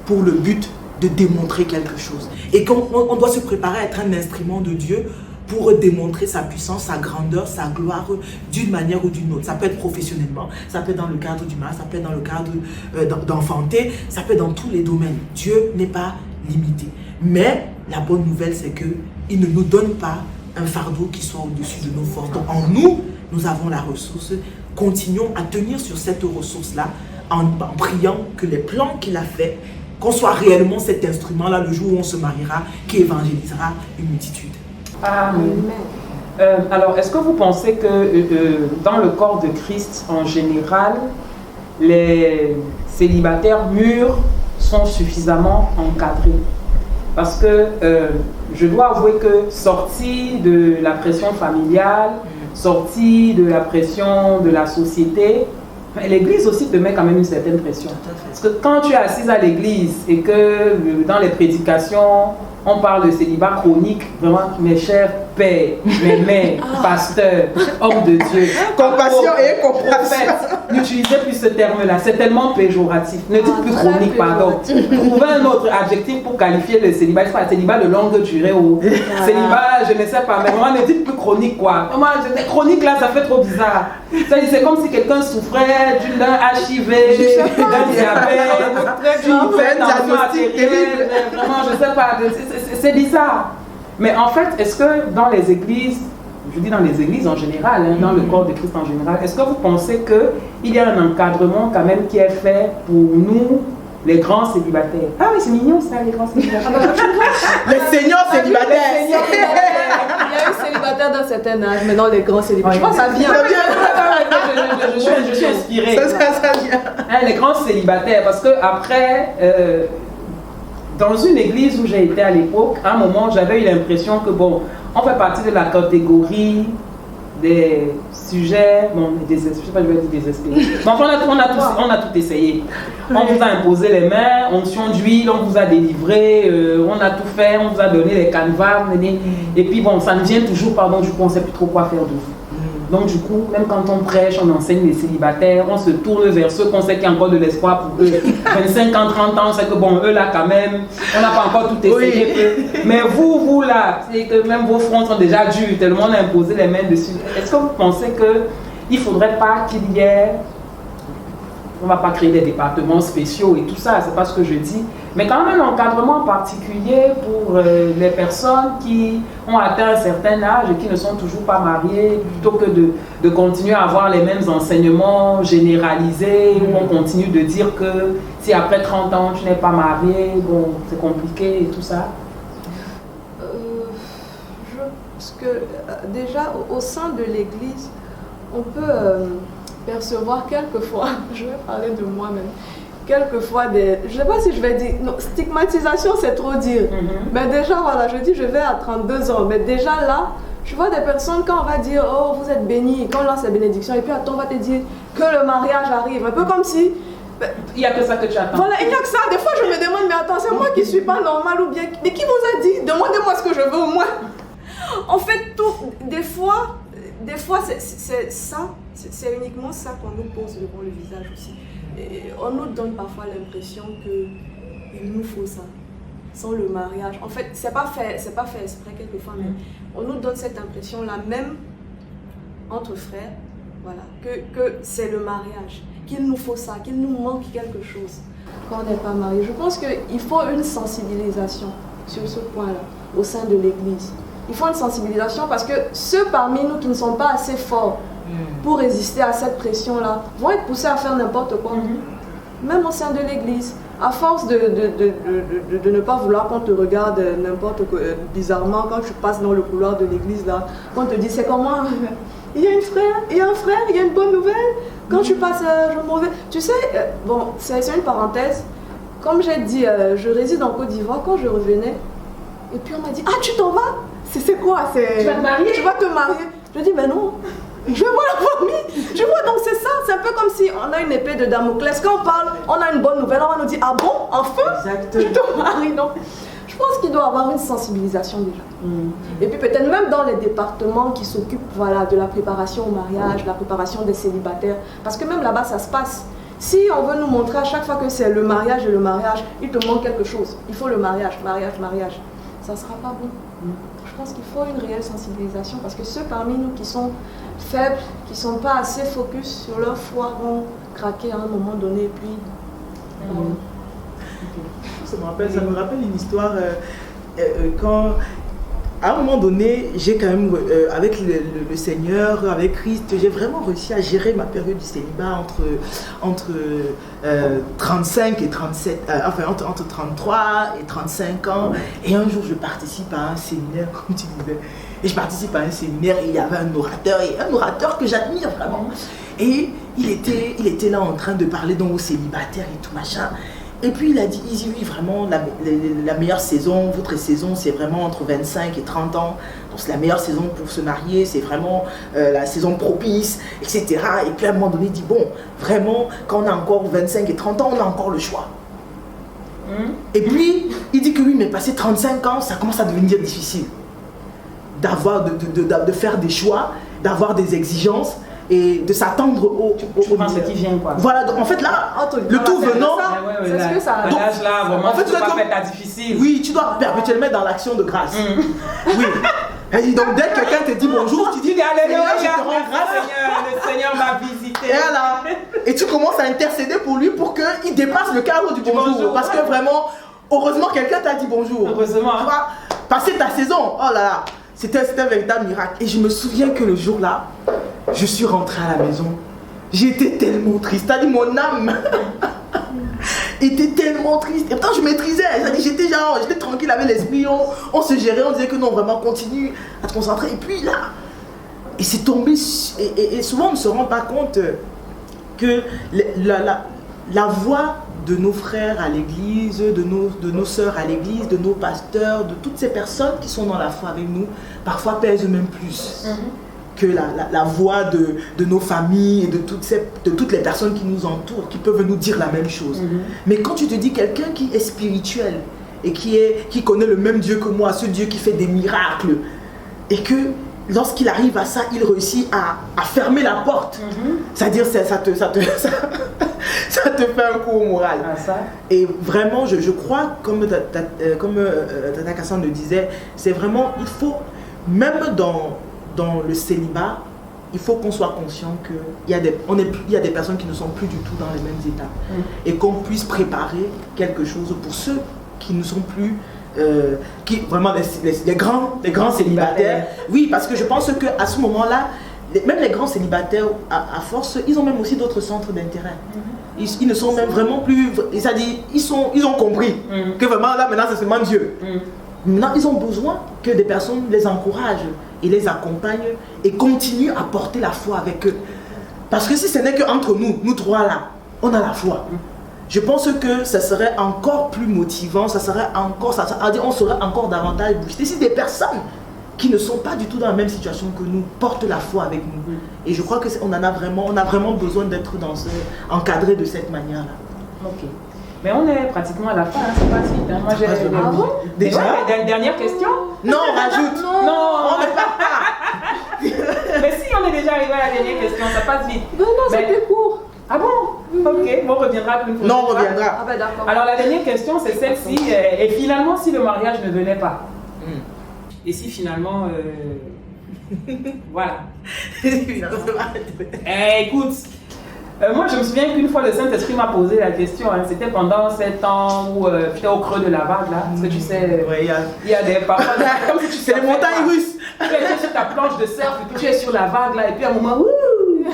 pour le but de démontrer quelque chose. Et qu'on doit se préparer à être un instrument de Dieu pour démontrer sa puissance, sa grandeur, sa gloire d'une manière ou d'une autre. Ça peut être professionnellement, ça peut être dans le cadre du mariage, ça peut être dans le cadre d'enfanter, ça peut être dans tous les domaines. Dieu n'est pas limité. Mais la bonne nouvelle, c'est qu'il ne nous donne pas un fardeau qui soit au-dessus de nos forces. Donc en nous, nous avons la ressource. Continuons à tenir sur cette ressource-là en priant que les plans qu'il a faits, qu'on soit réellement cet instrument-là le jour où on se mariera, qui évangélisera une multitude. Amen. Alors, est-ce que vous pensez que dans le corps de Christ en général, les célibataires mûrs sont suffisamment encadrés? Parce que je dois avouer que sorti de la pression familiale, sorti de la pression de la société, l'église aussi te met quand même une certaine pression. Parce que quand tu es assise à l'église et que dans les prédications, on parle de célibat chronique, vraiment, mes chers pères, mes mères, pasteurs, hommes de Dieu, compassion et compassion. N'utilisez plus ce terme-là, c'est tellement péjoratif. Ne dites plus chronique, pardon. Trouvez un autre adjectif pour qualifier le célibat. Il faut un célibat de longue durée ou célibat, je ne sais pas, mais vraiment ne dites plus chronique quoi. Moi, chronique là, ça fait trop bizarre. C'est comme si quelqu'un souffrait d'un HIV, d'un diabète, d'une hypertension artérielle, vraiment, je ne sais pas, c'est bizarre. Mais en fait, est-ce que dans les églises, je dis dans les églises en général, hein, dans le corps de Christ en général, est-ce que vous pensez qu'il y a un encadrement quand même qui est fait pour nous, les grands célibataires? Ah oui, c'est mignon ça, les grands célibataires. Les seniors célibataires. Il y a eu célibataires d'un certain âge, maintenant les grands célibataires. Je pense que ça vient. Je suis inspirée. Ça vient. Hein, les grands célibataires, parce que après... dans une église où j'ai été à l'époque, à un moment, j'avais eu l'impression que, bon, on fait partie de la catégorie des sujets, bon, je sais pas, je vais dire désespérés. Mais enfin, on a tout essayé. On vous a imposé les mains, onction d'huile, on vous a délivré, on a tout fait, on vous a donné les canevas, et puis bon, ça ne vient toujours pas, donc du coup, on ne sait plus trop quoi faire de vous. Donc du coup, même quand on prêche, on enseigne les célibataires, on se tourne vers ceux qu'on sait qu'il y a encore de l'espoir pour eux. 25 ans, 30 ans, on sait que bon, eux là quand même, on n'a pas encore tout essayé. Oui. Mais vous là, c'est que même vos fronts sont déjà durs, tellement on a imposé les mains dessus. Est-ce que vous pensez qu'il ne faudrait pas qu'il y ait... On ne va pas créer des départements spéciaux et tout ça, c'est pas ce que je dis. Mais quand même un encadrement particulier pour les personnes qui ont atteint un certain âge et qui ne sont toujours pas mariées, plutôt que de continuer à avoir les mêmes enseignements généralisés, où on continue de dire que si après 30 ans tu n'es pas marié, bon, c'est compliqué et tout ça. Je pense que déjà au sein de l'Église, on peut... percevoir quelquefois, je vais parler de moi-même, quelquefois je ne sais pas si je vais dire, non, stigmatisation c'est trop dire, mais déjà voilà, je dis je vais à 32 ans, mais déjà là, je vois des personnes quand on va dire oh vous êtes bénis, quand on lance la bénédiction et puis attends on va te dire que le mariage arrive, un peu comme si... Il n'y a que ça que tu attends. Voilà, il n'y a que ça, des fois je me demande mais attends c'est moi qui ne suis pas normal ou bien, mais qui vous a dit, demandez-moi ce que je veux au moins. En fait des fois c'est ça, c'est uniquement ça qu'on nous pose devant le visage aussi. Et on nous donne parfois l'impression qu'il nous faut ça, sans le mariage. En fait, c'est pas fait exprès quelquefois, mais on nous donne cette impression-là, même entre frères, voilà, que c'est le mariage, qu'il nous faut ça, qu'il nous manque quelque chose quand on n'est pas marié. Je pense qu'il faut une sensibilisation sur ce point-là, au sein de l'Église. Il faut une sensibilisation parce que ceux parmi nous qui ne sont pas assez forts pour résister à cette pression-là vont être poussés à faire n'importe quoi. Même au sein de l'Église. à force de ne pas vouloir qu'on te regarde n'importe quoi, bizarrement, quand tu passes dans le couloir de l'église, là, qu'on te dit c'est comment, il y a un frère, il y a une bonne nouvelle. Quand tu passes, je m'en vais. Tu sais, bon, c'est une parenthèse. Comme j'ai dit, je réside en Côte d'Ivoire. Quand je revenais, et puis on m'a dit, ah, tu t'en vas? C'est quoi? Tu vas te marier? Tu vas te marier. Je dis, ben non. Je vois la famille. Je vois, donc c'est ça. C'est un peu comme si on a une épée de Damoclès. Quand on parle, on a une bonne nouvelle. On va nous dire, ah bon, enfin, exactement. tu te maries. Donc, je pense qu'il doit y avoir une sensibilisation déjà. Et puis peut-être même dans les départements qui s'occupent voilà, de la préparation au mariage, la préparation des célibataires. Parce que même là-bas, ça se passe. Si on veut nous montrer à chaque fois que c'est le mariage et le mariage, il te manque quelque chose. Il faut le mariage. Ça ne sera pas bon. Je pense qu'il faut une réelle sensibilisation parce que ceux parmi nous qui sont faibles, qui ne sont pas assez focus sur leur foi vont craquer à un moment donné et puis... Ça me rappelle une histoire quand à un moment donné j'ai quand même avec le Seigneur, avec Christ, j'ai vraiment réussi à gérer ma période du célibat entre 35 et 37, enfin entre 33 et 35 ans. Et un jour je participe à un séminaire, comme tu disais, et je participe à un séminaire et il y avait un orateur que j'admire vraiment. Et il était là en train de parler donc aux célibataires et tout machin. Et puis il a dit, oui, vraiment, la meilleure saison, votre saison, c'est vraiment entre 25 et 30 ans. Donc c'est la meilleure saison pour se marier, c'est vraiment la saison propice, etc. Et puis à un moment donné, il dit, bon, vraiment, quand on a encore 25 et 30 ans, on a encore le choix. Et puis, il dit que oui, mais passé 35 ans, ça commence à devenir difficile. De faire des choix, d'avoir des exigences. Et de s'attendre au ce qui vient quoi. Voilà, donc en fait là, le tout venant, c'est ce que ça a. L'âge là, vraiment, en fait, tu dois pas faire ta difficile. Oui, tu dois perpétuellement dans l'action de grâce. Oui. Et donc dès que quelqu'un te dit bonjour, tu dis alléluia, je te rends grâce. Le Seigneur m'a visité. Et voilà. Et tu commences à intercéder pour lui pour qu'il dépasse le cadre du bonjour. Parce que vraiment, heureusement quelqu'un t'a dit bonjour. Heureusement. Tu vois, passer ta saison, oh là là, c'était un véritable miracle. Et je me souviens que le jour là, je suis rentrée à la maison. J'étais tellement triste. C'est-à-dire mon âme était tellement triste. Et pourtant je maîtrisais. J'étais tranquille avec l'esprit. On se gérait. On disait que non, vraiment continue à te concentrer. Et puis là, et c'est tombé. Et souvent on ne se rend pas compte que la voix de nos frères à l'église, de nos sœurs à l'église, de nos pasteurs, de toutes ces personnes qui sont dans la foi avec nous, parfois pèsent même plus que la voix de nos familles et de toutes les personnes qui nous entourent, qui peuvent nous dire la même chose. Mais quand tu te dis quelqu'un qui est spirituel et qui connaît le même Dieu que moi, ce Dieu qui fait des miracles, et que lorsqu'il arrive à ça, il réussit à fermer la porte, c'est-à-dire ça te fait un coup au moral. Et vraiment, je crois, comme Tata Cassandre le disait, c'est vraiment, il faut, même dans le célibat, il faut qu'on soit conscient qu'il y a des personnes qui ne sont plus du tout dans les mêmes états. Et qu'on puisse préparer quelque chose pour ceux qui ne sont plus, vraiment les grands célibataires. Oui, parce que je pense qu'à ce moment-là, même les grands célibataires, à force, ils ont même aussi d'autres centres d'intérêt. Ils ne sont même vraiment plus, c'est-à-dire, ils ont compris que vraiment là, maintenant, c'est seulement Dieu. Maintenant, ils ont besoin que des personnes les encouragent et les accompagnent et continuent à porter la foi avec eux. Parce que si ce n'est qu'entre nous trois là, on a la foi. Je pense que ça serait encore plus motivant, on serait encore davantage boosté. Si des personnes qui ne sont pas du tout dans la même situation que nous portent la foi avec nous. Et je crois qu'on a vraiment besoin d'être encadré de cette manière-là. Ok. Mais on est pratiquement à la fin, hein, c'est pas vite. Hein. Moi j'ai déjà dernière question. Non, on rajoute. Non, on ne part pas. Mais si on est déjà arrivé à la dernière question, ça passe vite. Non, c'était court. Ah bon? Ok, on reviendra pour une prochaine fois. Non, on reviendra. Ah ben d'accord. Alors la dernière question, c'est celle-ci. Et finalement, si le mariage ne venait pas, et si finalement, voilà. Écoute. Moi, je me souviens qu'une fois, le Saint-Esprit m'a posé la question. Hein, c'était pendant 7 ans où j'étais au creux de la vague, là. Parce que tu sais, il y a des parfois, comme si tu sais, les montagnes russes. Tu es sur ta planche de surf, et puis tu es sur la vague, là, et puis à un moment, ouh,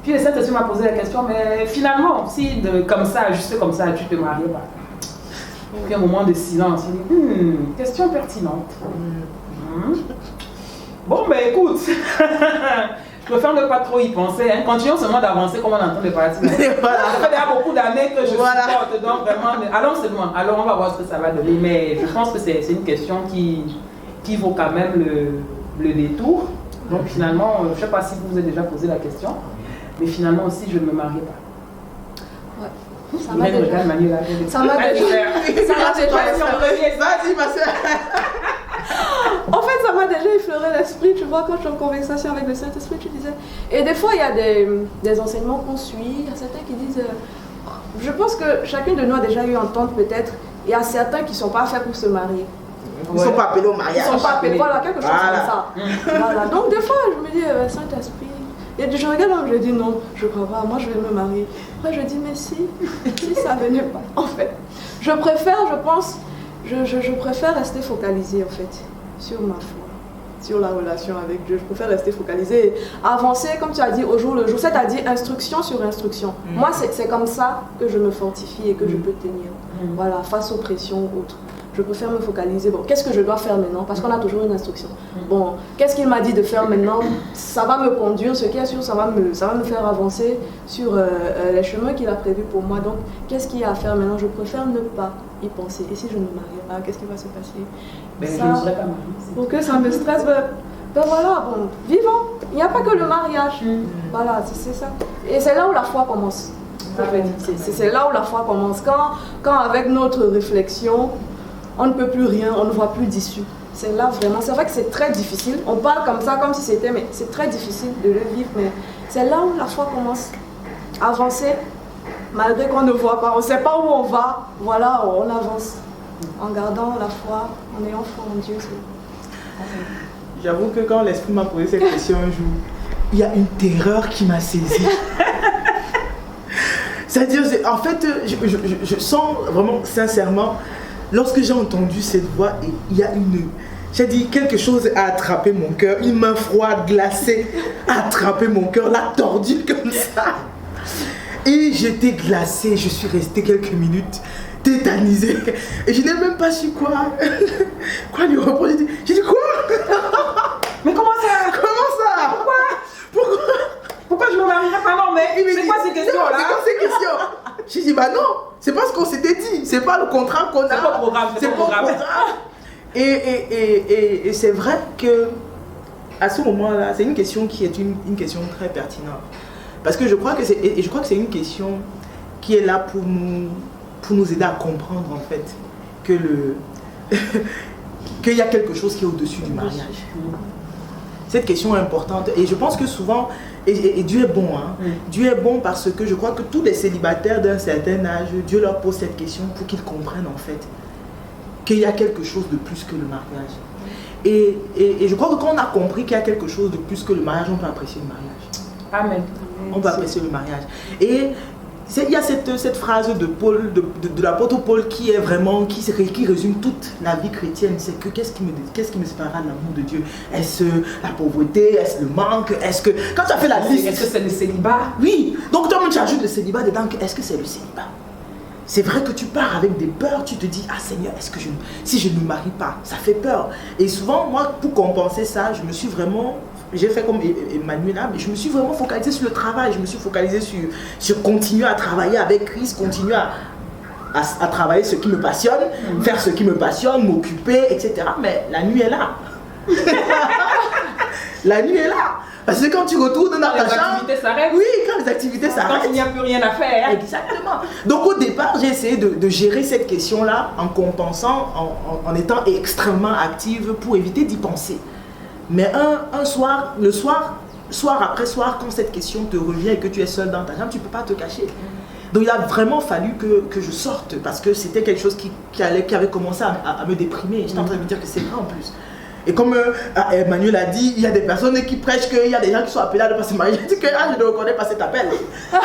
Puis le Saint-Esprit m'a posé la question, mais finalement, si comme ça, juste comme ça, tu te mariais pas. Puis un moment de silence, il dit, question pertinente. Bon, ben écoute, je préfère ne pas trop y penser. Hein. Continuons seulement d'avancer comme on est en train de partir. Voilà. Ça fait déjà beaucoup d'années que je supporte, donc vraiment, allons seulement. Alors on va voir ce que ça va donner. Mais je pense que c'est une question qui vaut quand même le détour. Donc finalement, je ne sais pas si vous vous êtes déjà posé la question, mais finalement aussi, je ne me mariais pas. Ça m'a déjà. Ça m'a déjà. Vas-y, ma soeur. En fait, ça m'a déjà effleuré l'esprit, tu vois, quand je suis en conversation avec le Saint-Esprit, tu disais. Et des fois, il y a des enseignements qu'on suit, il y a certains qui disent. Je pense que chacun de nous a déjà eu entendre peut-être, il y a certains qui ne sont pas faits pour se marier. Ils ne sont pas appelés au mariage. Ils ne sont pas appelés, voilà, quelque chose comme ça. Voilà. Donc, des fois, je me dis, Saint-Esprit. Et je regarde, je dis non, je crois pas, moi je vais me marier. Après, je dis, mais si ça venait pas, en fait. Je préfère, je pense, je préfère rester focalisée, en fait, sur ma foi, sur la relation avec Dieu. Je préfère rester focalisée, avancer, comme tu as dit, au jour le jour, c'est-à-dire instruction sur instruction. Moi, c'est comme ça que je me fortifie et que je peux tenir, voilà, face aux pressions autres. Je préfère me focaliser, bon, qu'est-ce que je dois faire maintenant? Parce qu'on a toujours une instruction. Bon, qu'est-ce qu'il m'a dit de faire maintenant? Ça va me conduire, ce qui est sûr, ça va me faire avancer sur les chemins qu'il a prévus pour moi. Donc, qu'est-ce qu'il y a à faire maintenant? Je préfère ne pas y penser. Et si je ne me marie pas, qu'est-ce qui va se passer? Je ne serai pas mariée. Pour que ça me stresse, ben voilà, bon, vivons. Il n'y a pas que le mariage. Voilà, c'est ça. Et c'est là où la foi commence. C'est là où la foi commence. Quand avec notre réflexion, on ne peut plus rien, on ne voit plus d'issue. C'est là vraiment, c'est vrai que c'est très difficile. On parle comme ça, comme si c'était, mais c'est très difficile de le vivre. Mais c'est là où la foi commence à avancer, malgré qu'on ne voit pas. On ne sait pas où on va. Voilà, on avance en gardant la foi, en ayant foi en Dieu. J'avoue que quand l'Esprit m'a posé cette question un jour, il y a une terreur qui m'a saisi. C'est-à-dire, en fait, je sens vraiment, sincèrement, lorsque j'ai entendu cette voix, il y a j'ai dit quelque chose a attrapé mon cœur, une main froide, glacée, a attrapé mon cœur, l'a tordu comme ça. Et j'étais glacée, je suis restée quelques minutes, tétanisée. Et je n'ai même pas su quoi lui reprocher. J'ai dit quoi? Mais comment ça? Pourquoi je ne me marierais pas? Non, mais c'est quoi ces questions-là? C'est quoi ces questions? J'ai dit, bah non, c'est pas ce qu'on s'était dit, c'est pas le contrat qu'on a. C'est pas le programme, c'est pas le programme. Et c'est vrai que à ce moment-là, c'est une question qui est une question très pertinente. Parce que je crois que c'est une question qui est là pour nous aider à comprendre en fait qu'il y a quelque chose qui est au-dessus du mariage. Cette question est importante et je pense que souvent, et Dieu est bon, hein. Dieu est bon parce que je crois que tous les célibataires d'un certain âge, Dieu leur pose cette question pour qu'ils comprennent en fait qu'il y a quelque chose de plus que le mariage. Et je crois que quand on a compris qu'il y a quelque chose de plus que le mariage, on peut apprécier le mariage. Amen. On peut apprécier le mariage. Et il y a cette phrase de l'apôtre Paul qui est vraiment, qui résume toute la vie chrétienne. C'est que qu'est-ce qui me séparera de l'amour de Dieu? Est-ce la pauvreté? Est-ce le manque? Est-ce que, quand tu as fait la liste... Est-ce que c'est le célibat? Oui. Donc toi, tu ajoutes le célibat dedans. Est-ce que c'est le célibat? C'est vrai que tu pars avec des peurs, tu te dis, ah Seigneur, est-ce que si je ne me marie pas, ça fait peur. Et souvent, moi, pour compenser ça, je me suis vraiment... J'ai fait comme Emmanuel là, mais je me suis vraiment focalisée sur le travail. Je me suis focalisée sur continuer à travailler avec Christ, continuer à travailler ce qui me passionne, faire ce qui me passionne, m'occuper, etc. Mais la nuit est là. La nuit est là. Parce que quand tu retournes dans ta chambre... Les activités s'arrêtent. Oui, quand les activités s'arrêtent. Quand il n'y a plus rien à faire. Exactement. Donc au départ, j'ai essayé de gérer cette question-là en compensant, en étant extrêmement active pour éviter d'y penser. Mais un soir, soir après soir, quand cette question te revient et que tu es seul dans ta chambre, tu ne peux pas te cacher. Donc il a vraiment fallu que je sorte parce que c'était quelque chose qui avait commencé à me déprimer. J'étais en train de me dire que c'est vrai en plus. Et comme Emmanuel a dit, il y a des personnes qui prêchent qu'il y a des gens qui sont appelés à ne pas se marier. Je dis que je ne reconnais pas cet appel. Ben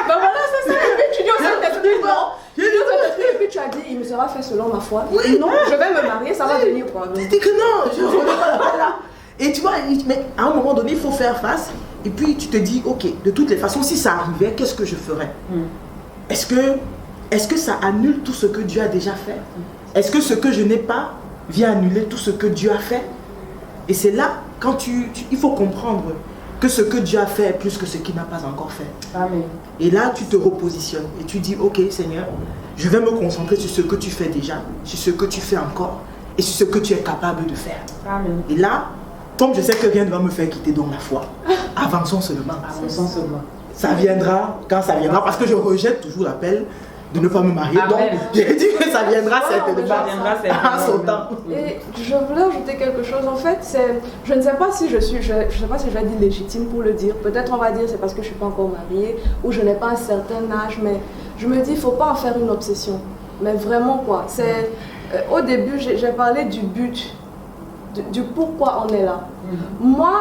voilà, c'est ça. Et puis tu dis au Saint-Esprit, non. Et puis tu as dit, il me sera fait selon ma foi. Oui. Non, je vais me marier, ça va venir quoi. Je dis que non, je ne reconnais pas l'appel là. Et tu vois, mais à un moment donné, il faut faire face. Et puis tu te dis, ok, de toutes les façons, si ça arrivait, qu'est-ce que je ferais? Est-ce que ça annule tout ce que Dieu a déjà fait? Est-ce que ce que je n'ai pas vient annuler tout ce que Dieu a fait? Et c'est là, quand il faut comprendre que ce que Dieu a fait est plus que ce qu'il n'a pas encore fait. Amen. Et là, tu te repositionnes et tu dis, ok Seigneur, je vais me concentrer sur ce que tu fais déjà, sur ce que tu fais encore et sur ce que tu es capable de faire. Amen. Et là, comme je sais que rien ne va me faire quitter donc la foi, avançons seulement. Avançons seulement. Ça viendra quand ça viendra, parce que je rejette toujours l'appel de ne pas me marier. Amen. Donc, j'ai dit que ça viendra certainement à son temps. Et je voulais ajouter quelque chose. En fait, je ne sais pas si je sais pas si je vais dire légitime pour le dire. Peut-être on va dire c'est parce que je ne suis pas encore mariée ou je n'ai pas un certain âge, mais je me dis il ne faut pas en faire une obsession. Mais vraiment quoi. Au début, j'ai parlé du but, du pourquoi on est là. Moi,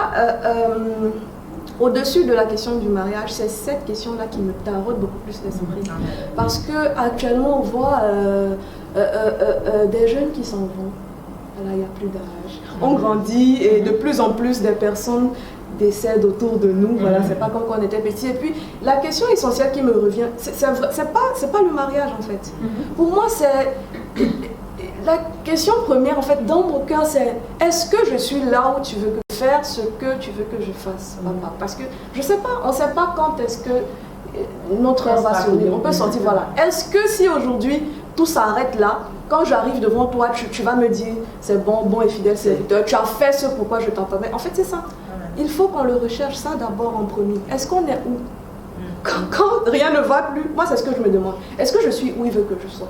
au-dessus de la question du mariage, c'est cette question-là qui me taraude beaucoup plus l'esprit. Parce qu'actuellement, on voit des jeunes qui s'en vont. Voilà, il n'y a plus d'âge. On grandit et de plus en plus des personnes décèdent autour de nous. Voilà, c'est pas comme quand on était petit. Et puis, la question essentielle qui me revient, c'est pas le mariage en fait. Pour moi, c'est... La question première, en fait, dans mon cœur, c'est est-ce que je suis là où tu veux que faire ce que tu veux que je fasse, papa? Parce que je sais pas, on ne sait pas quand est-ce que notre heure va sonner. On peut sentir, voilà. Est-ce que si aujourd'hui tout s'arrête là, quand j'arrive devant toi, tu vas me dire c'est bon et fidèle serviteur, tu as fait ce pourquoi je t'entendais. En fait, c'est ça. Il faut qu'on le recherche ça d'abord en premier. Est-ce qu'on est où? Quand rien ne va plus, moi c'est ce que je me demande. Est-ce que je suis où il veut que je sois?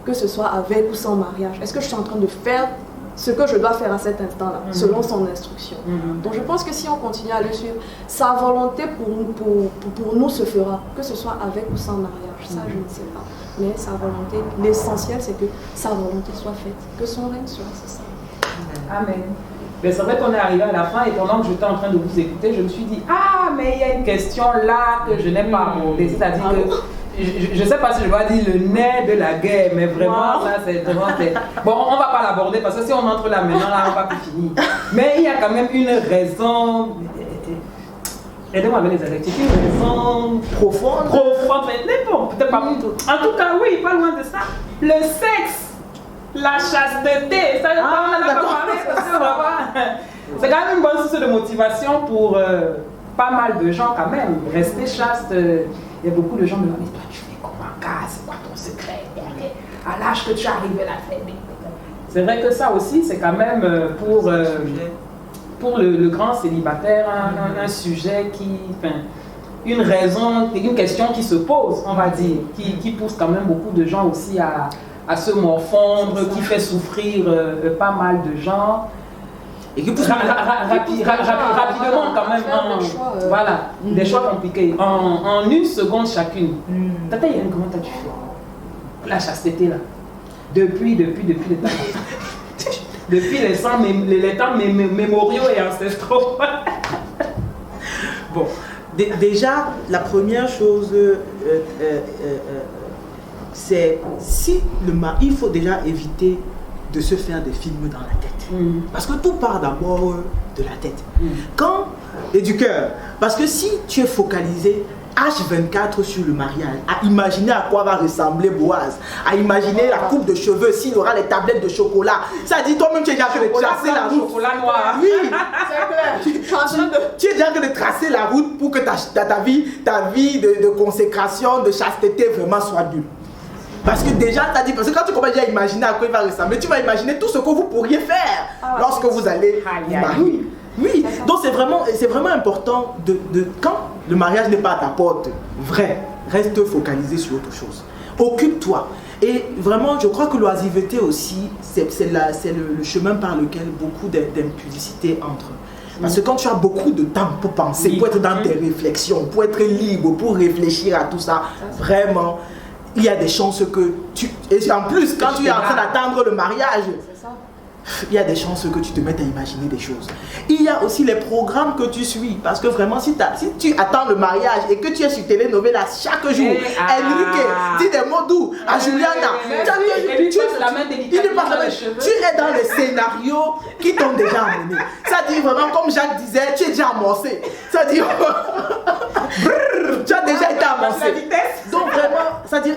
Que ce soit avec ou sans mariage. Est-ce que je suis en train de faire ce que je dois faire à cet instant-là, selon son instruction? Donc je pense que si on continue à le suivre, sa volonté pour nous se fera, que ce soit avec ou sans mariage. Ça, je ne sais pas. Mais sa volonté, l'essentiel, c'est que sa volonté soit faite, que son règne soit, c'est ça. Amen. Mais c'est vrai qu'on est arrivé à la fin et pendant que j'étais en train de vous écouter, je me suis dit, ah, mais il y a une question là que je n'ai pas abordée. C'est-à-dire que, je ne sais pas si je dois dire le nez de la guerre, mais vraiment, là, c'est vraiment... Bon, on ne va pas l'aborder parce que si on entre là maintenant, là, on ne va plus finir. Mais il y a quand même une raison... Aidez-moi avec les adjectifs, une raison profonde, mais bon, peut-être pas tout. En tout cas, oui, pas loin de ça. Le sexe. La chasteté, ça, on en a pas parlé, c'est quand même une bonne source de motivation pour pas mal de gens quand même. Rester chaste, il y a beaucoup de gens qui me disent, toi tu fais comment, c'est quoi ton secret? À l'âge que tu arrives à la fête. C'est vrai que ça aussi, c'est quand même pour le grand célibataire un sujet qui, enfin, une raison, une question qui se pose, on va dire, qui pousse quand même beaucoup de gens aussi à se morfondre, qui fait souffrir pas mal de gens. Et qui pousse rapidement quand même. Voilà, des choix compliqués. En une seconde chacune. Tata Yann, comment t'as-tu fait? La chasteté là. Depuis le temps. Depuis les temps mémoriaux et ancestraux. Bon, déjà, la première chose... c'est il faut déjà éviter de se faire des films dans la tête. Parce que tout part d'abord de la tête. Et du cœur. Parce que si tu es focalisé H24 sur le mariage, à imaginer à quoi va ressembler Boaz, à imaginer la coupe de cheveux, s'il aura les tablettes de chocolat, ça dit toi-même tu es déjà en train de tracer la route. Chocolat noir. Oui, c'est clair. Tu es déjà en train de tracer la route pour que ta vie de consécration, de chasteté vraiment soit dure. Parce que déjà, tu as dit, parce que quand tu commences à imaginer à quoi il va ressembler, tu vas imaginer tout ce que vous pourriez faire lorsque vous allez vous marier. Oui, donc c'est vraiment important quand le mariage n'est pas à ta porte, reste focalisé sur autre chose. Occupe-toi. Et vraiment, je crois que l'oisiveté aussi, c'est le chemin par lequel beaucoup d'impudicité entrent. Parce que quand tu as beaucoup de temps pour penser, pour être dans tes réflexions, pour être libre, pour réfléchir à tout ça, vraiment... Il y a des chances que et en plus, quand tu es en train d'attendre le mariage, il y a des chances que tu te mettes à imaginer des choses. Il y a aussi les programmes que tu suis. Parce que vraiment, si tu attends le mariage et que tu es sur Telenovela chaque jour, Enrique dit des mots doux à Juliana. Tu es dans les scénarios qui t'ont déjà amené. Ça dit vraiment, comme Jacques disait, tu es déjà amorcé. Ça dit, tu as déjà été amorcé. Donc vraiment, c'est-à-dire,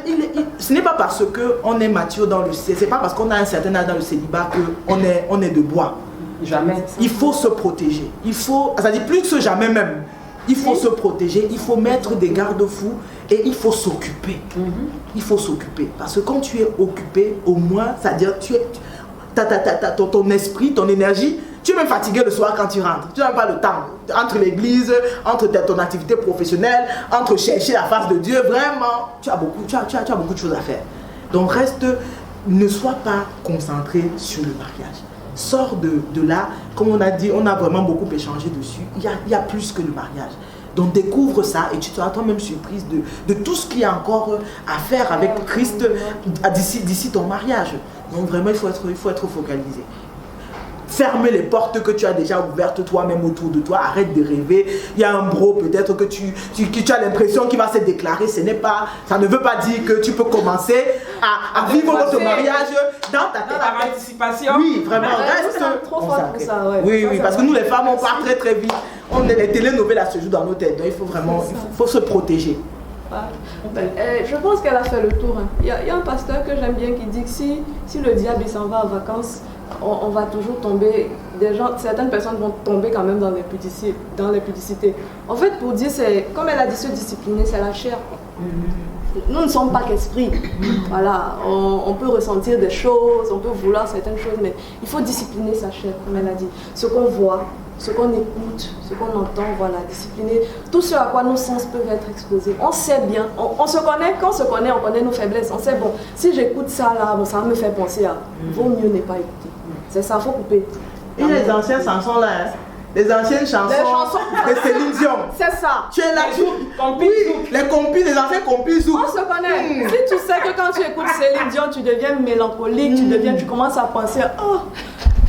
ce n'est pas parce qu'on est mature dans le ciel, c'est pas parce qu'on a un certain âge dans le célibat qu'on est de bois. Jamais. Il faut se protéger. Il faut, c'est-à-dire plus que jamais même, il faut se protéger, il faut mettre des garde-fous et il faut s'occuper. Il faut s'occuper. Parce que quand tu es occupé, au moins, c'est-à-dire ton esprit, ton énergie, tu es même fatigué le soir quand tu rentres. Tu n'as pas le temps. Entre l'église, entre ton activité professionnelle, entre chercher la face de Dieu, vraiment, tu as beaucoup de choses à faire. Donc ne sois pas concentré sur le mariage. Sors de là, comme on a dit, on a vraiment beaucoup échangé dessus. Il y a plus que le mariage. Donc découvre ça et tu seras toi-même surprise de tout ce qu'il y a encore à faire avec Christ d'ici ton mariage. Donc vraiment, il faut être focalisé. Ferme les portes que tu as déjà ouvertes toi-même autour de toi. Arrête de rêver. Il y a un bro peut-être que tu as l'impression qu'il va se déclarer. Ça ne veut pas dire que tu peux commencer à vivre votre mariage dans ta participation. Oui, vraiment. Reste trop fort pour ça. Ouais. Oui, parce que nous les femmes, on part très très vite. Les télénovelas se jouent dans nos têtes. Donc il faut vraiment se protéger. Je pense qu'elle a fait le tour. Il y a un pasteur que j'aime bien qui dit que si le diable s'en va en vacances, on va toujours tomber, certaines personnes vont tomber quand même dans les pudicités. En fait, pour dire, comme elle a dit, se discipliner, c'est la chair. Nous ne sommes pas qu'esprit. Voilà, on peut ressentir des choses, on peut vouloir certaines choses, mais il faut discipliner sa chair, comme elle a dit. Ce qu'on voit, ce qu'on écoute, ce qu'on entend, voilà, discipliner. Tout ce à quoi nos sens peuvent être exposés. On sait bien, on se connaît, quand on se connaît, on connaît nos faiblesses. On sait, bon, si j'écoute ça là, ça me fait penser à, vaut mieux ne pas écouter. C'est ça, il faut couper. Et les anciennes chansons là, les anciennes chansons de Céline Dion. C'est ça. Tu es là, les compis, les anciens compis zouk. On se connaît. Si tu sais que quand tu écoutes Céline Dion, tu deviens mélancolique, tu commences à penser, oh,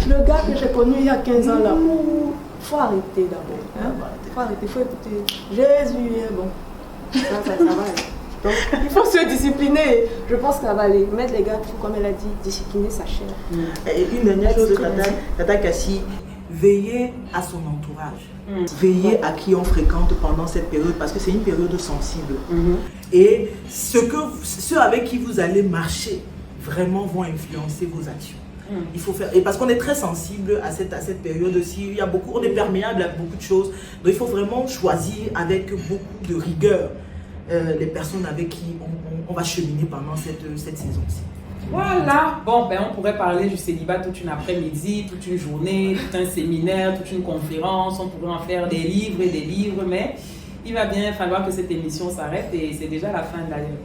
le gars que j'ai connu il y a 15 ans là. Faut arrêter d'abord. Faut arrêter, faut écouter. Jésus est bon. Ça va aller. Donc, il faut se discipliner. Je pense que ça va aller. Mettre les gars, comme elle a dit, discipliner sa chair. Et une dernière chose de Tata Cassie, veiller à son entourage. Veiller à qui on fréquente pendant cette période parce que c'est une période sensible. Et ceux avec qui vous allez marcher vraiment vont influencer vos actions. Il faut faire, et parce qu'on est très sensible à cette période aussi, on est perméable à beaucoup de choses. Donc il faut vraiment choisir avec beaucoup de rigueur les personnes avec qui on va cheminer pendant cette saison-ci. Voilà, bon, on pourrait parler du célibat toute une après-midi, toute une journée, tout un séminaire, toute une conférence, on pourrait en faire des livres, mais il va bien falloir que cette émission s'arrête et c'est déjà la fin d'ailleurs.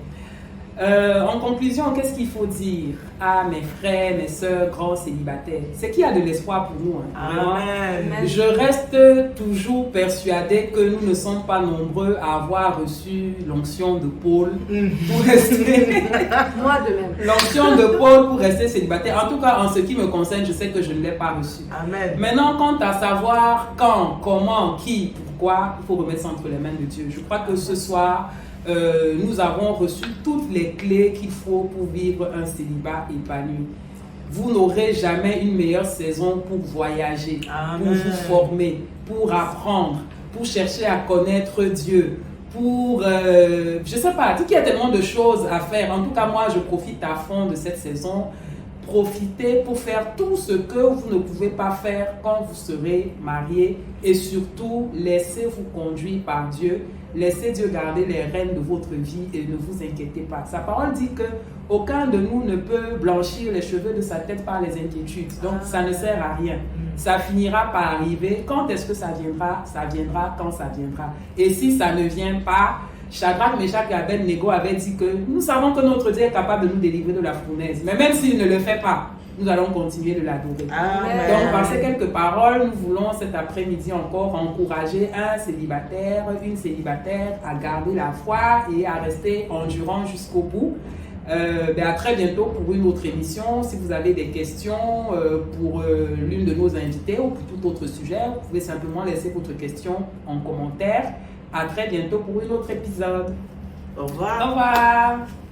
En conclusion, qu'est-ce qu'il faut dire à mes frères, mes soeurs, grands célibataires? C'est qu'il y a de l'espoir pour nous. Amen. Je reste toujours persuadée que nous ne sommes pas nombreux à avoir reçu l'onction de Paul pour rester. Moi de même. L'onction de Paul pour rester célibataire. En tout cas, en ce qui me concerne, je sais que je ne l'ai pas reçu. Amen. Maintenant, quant à savoir quand, comment, qui, pourquoi, il faut remettre ça entre les mains de Dieu. Je crois que ce soir, nous avons reçu toutes les clés qu'il faut pour vivre un célibat épanoui. Vous n'aurez jamais une meilleure saison pour voyager, pour vous former, pour apprendre, pour chercher à connaître Dieu, pour, je sais pas, tout qu'il y a tellement de choses à faire. En tout cas, moi, je profite à fond de cette saison. Profitez pour faire tout ce que vous ne pouvez pas faire quand vous serez mariés et surtout, laissez-vous conduire par Dieu. Laissez Dieu garder les rênes de votre vie et ne vous inquiétez pas. Sa parole dit que aucun de nous ne peut blanchir les cheveux de sa tête par les inquiétudes. Donc, ça ne sert à rien. Ça finira par arriver. Quand est-ce que ça viendra? Ça viendra quand ça viendra. Et si ça ne vient pas, Shadrach, Meshach et Abed-Nego avaient dit que nous savons que notre Dieu est capable de nous délivrer de la fournaise. Mais même s'il ne le fait pas, nous allons continuer de l'adorer. Donc, par ces quelques paroles, nous voulons cet après-midi encore encourager un célibataire, une célibataire à garder la foi et à rester endurant jusqu'au bout. À très bientôt pour une autre émission. Si vous avez des questions pour l'une de nos invités ou pour tout autre sujet, vous pouvez simplement laisser votre question en commentaire. À très bientôt pour un autre épisode. Au revoir. Au revoir.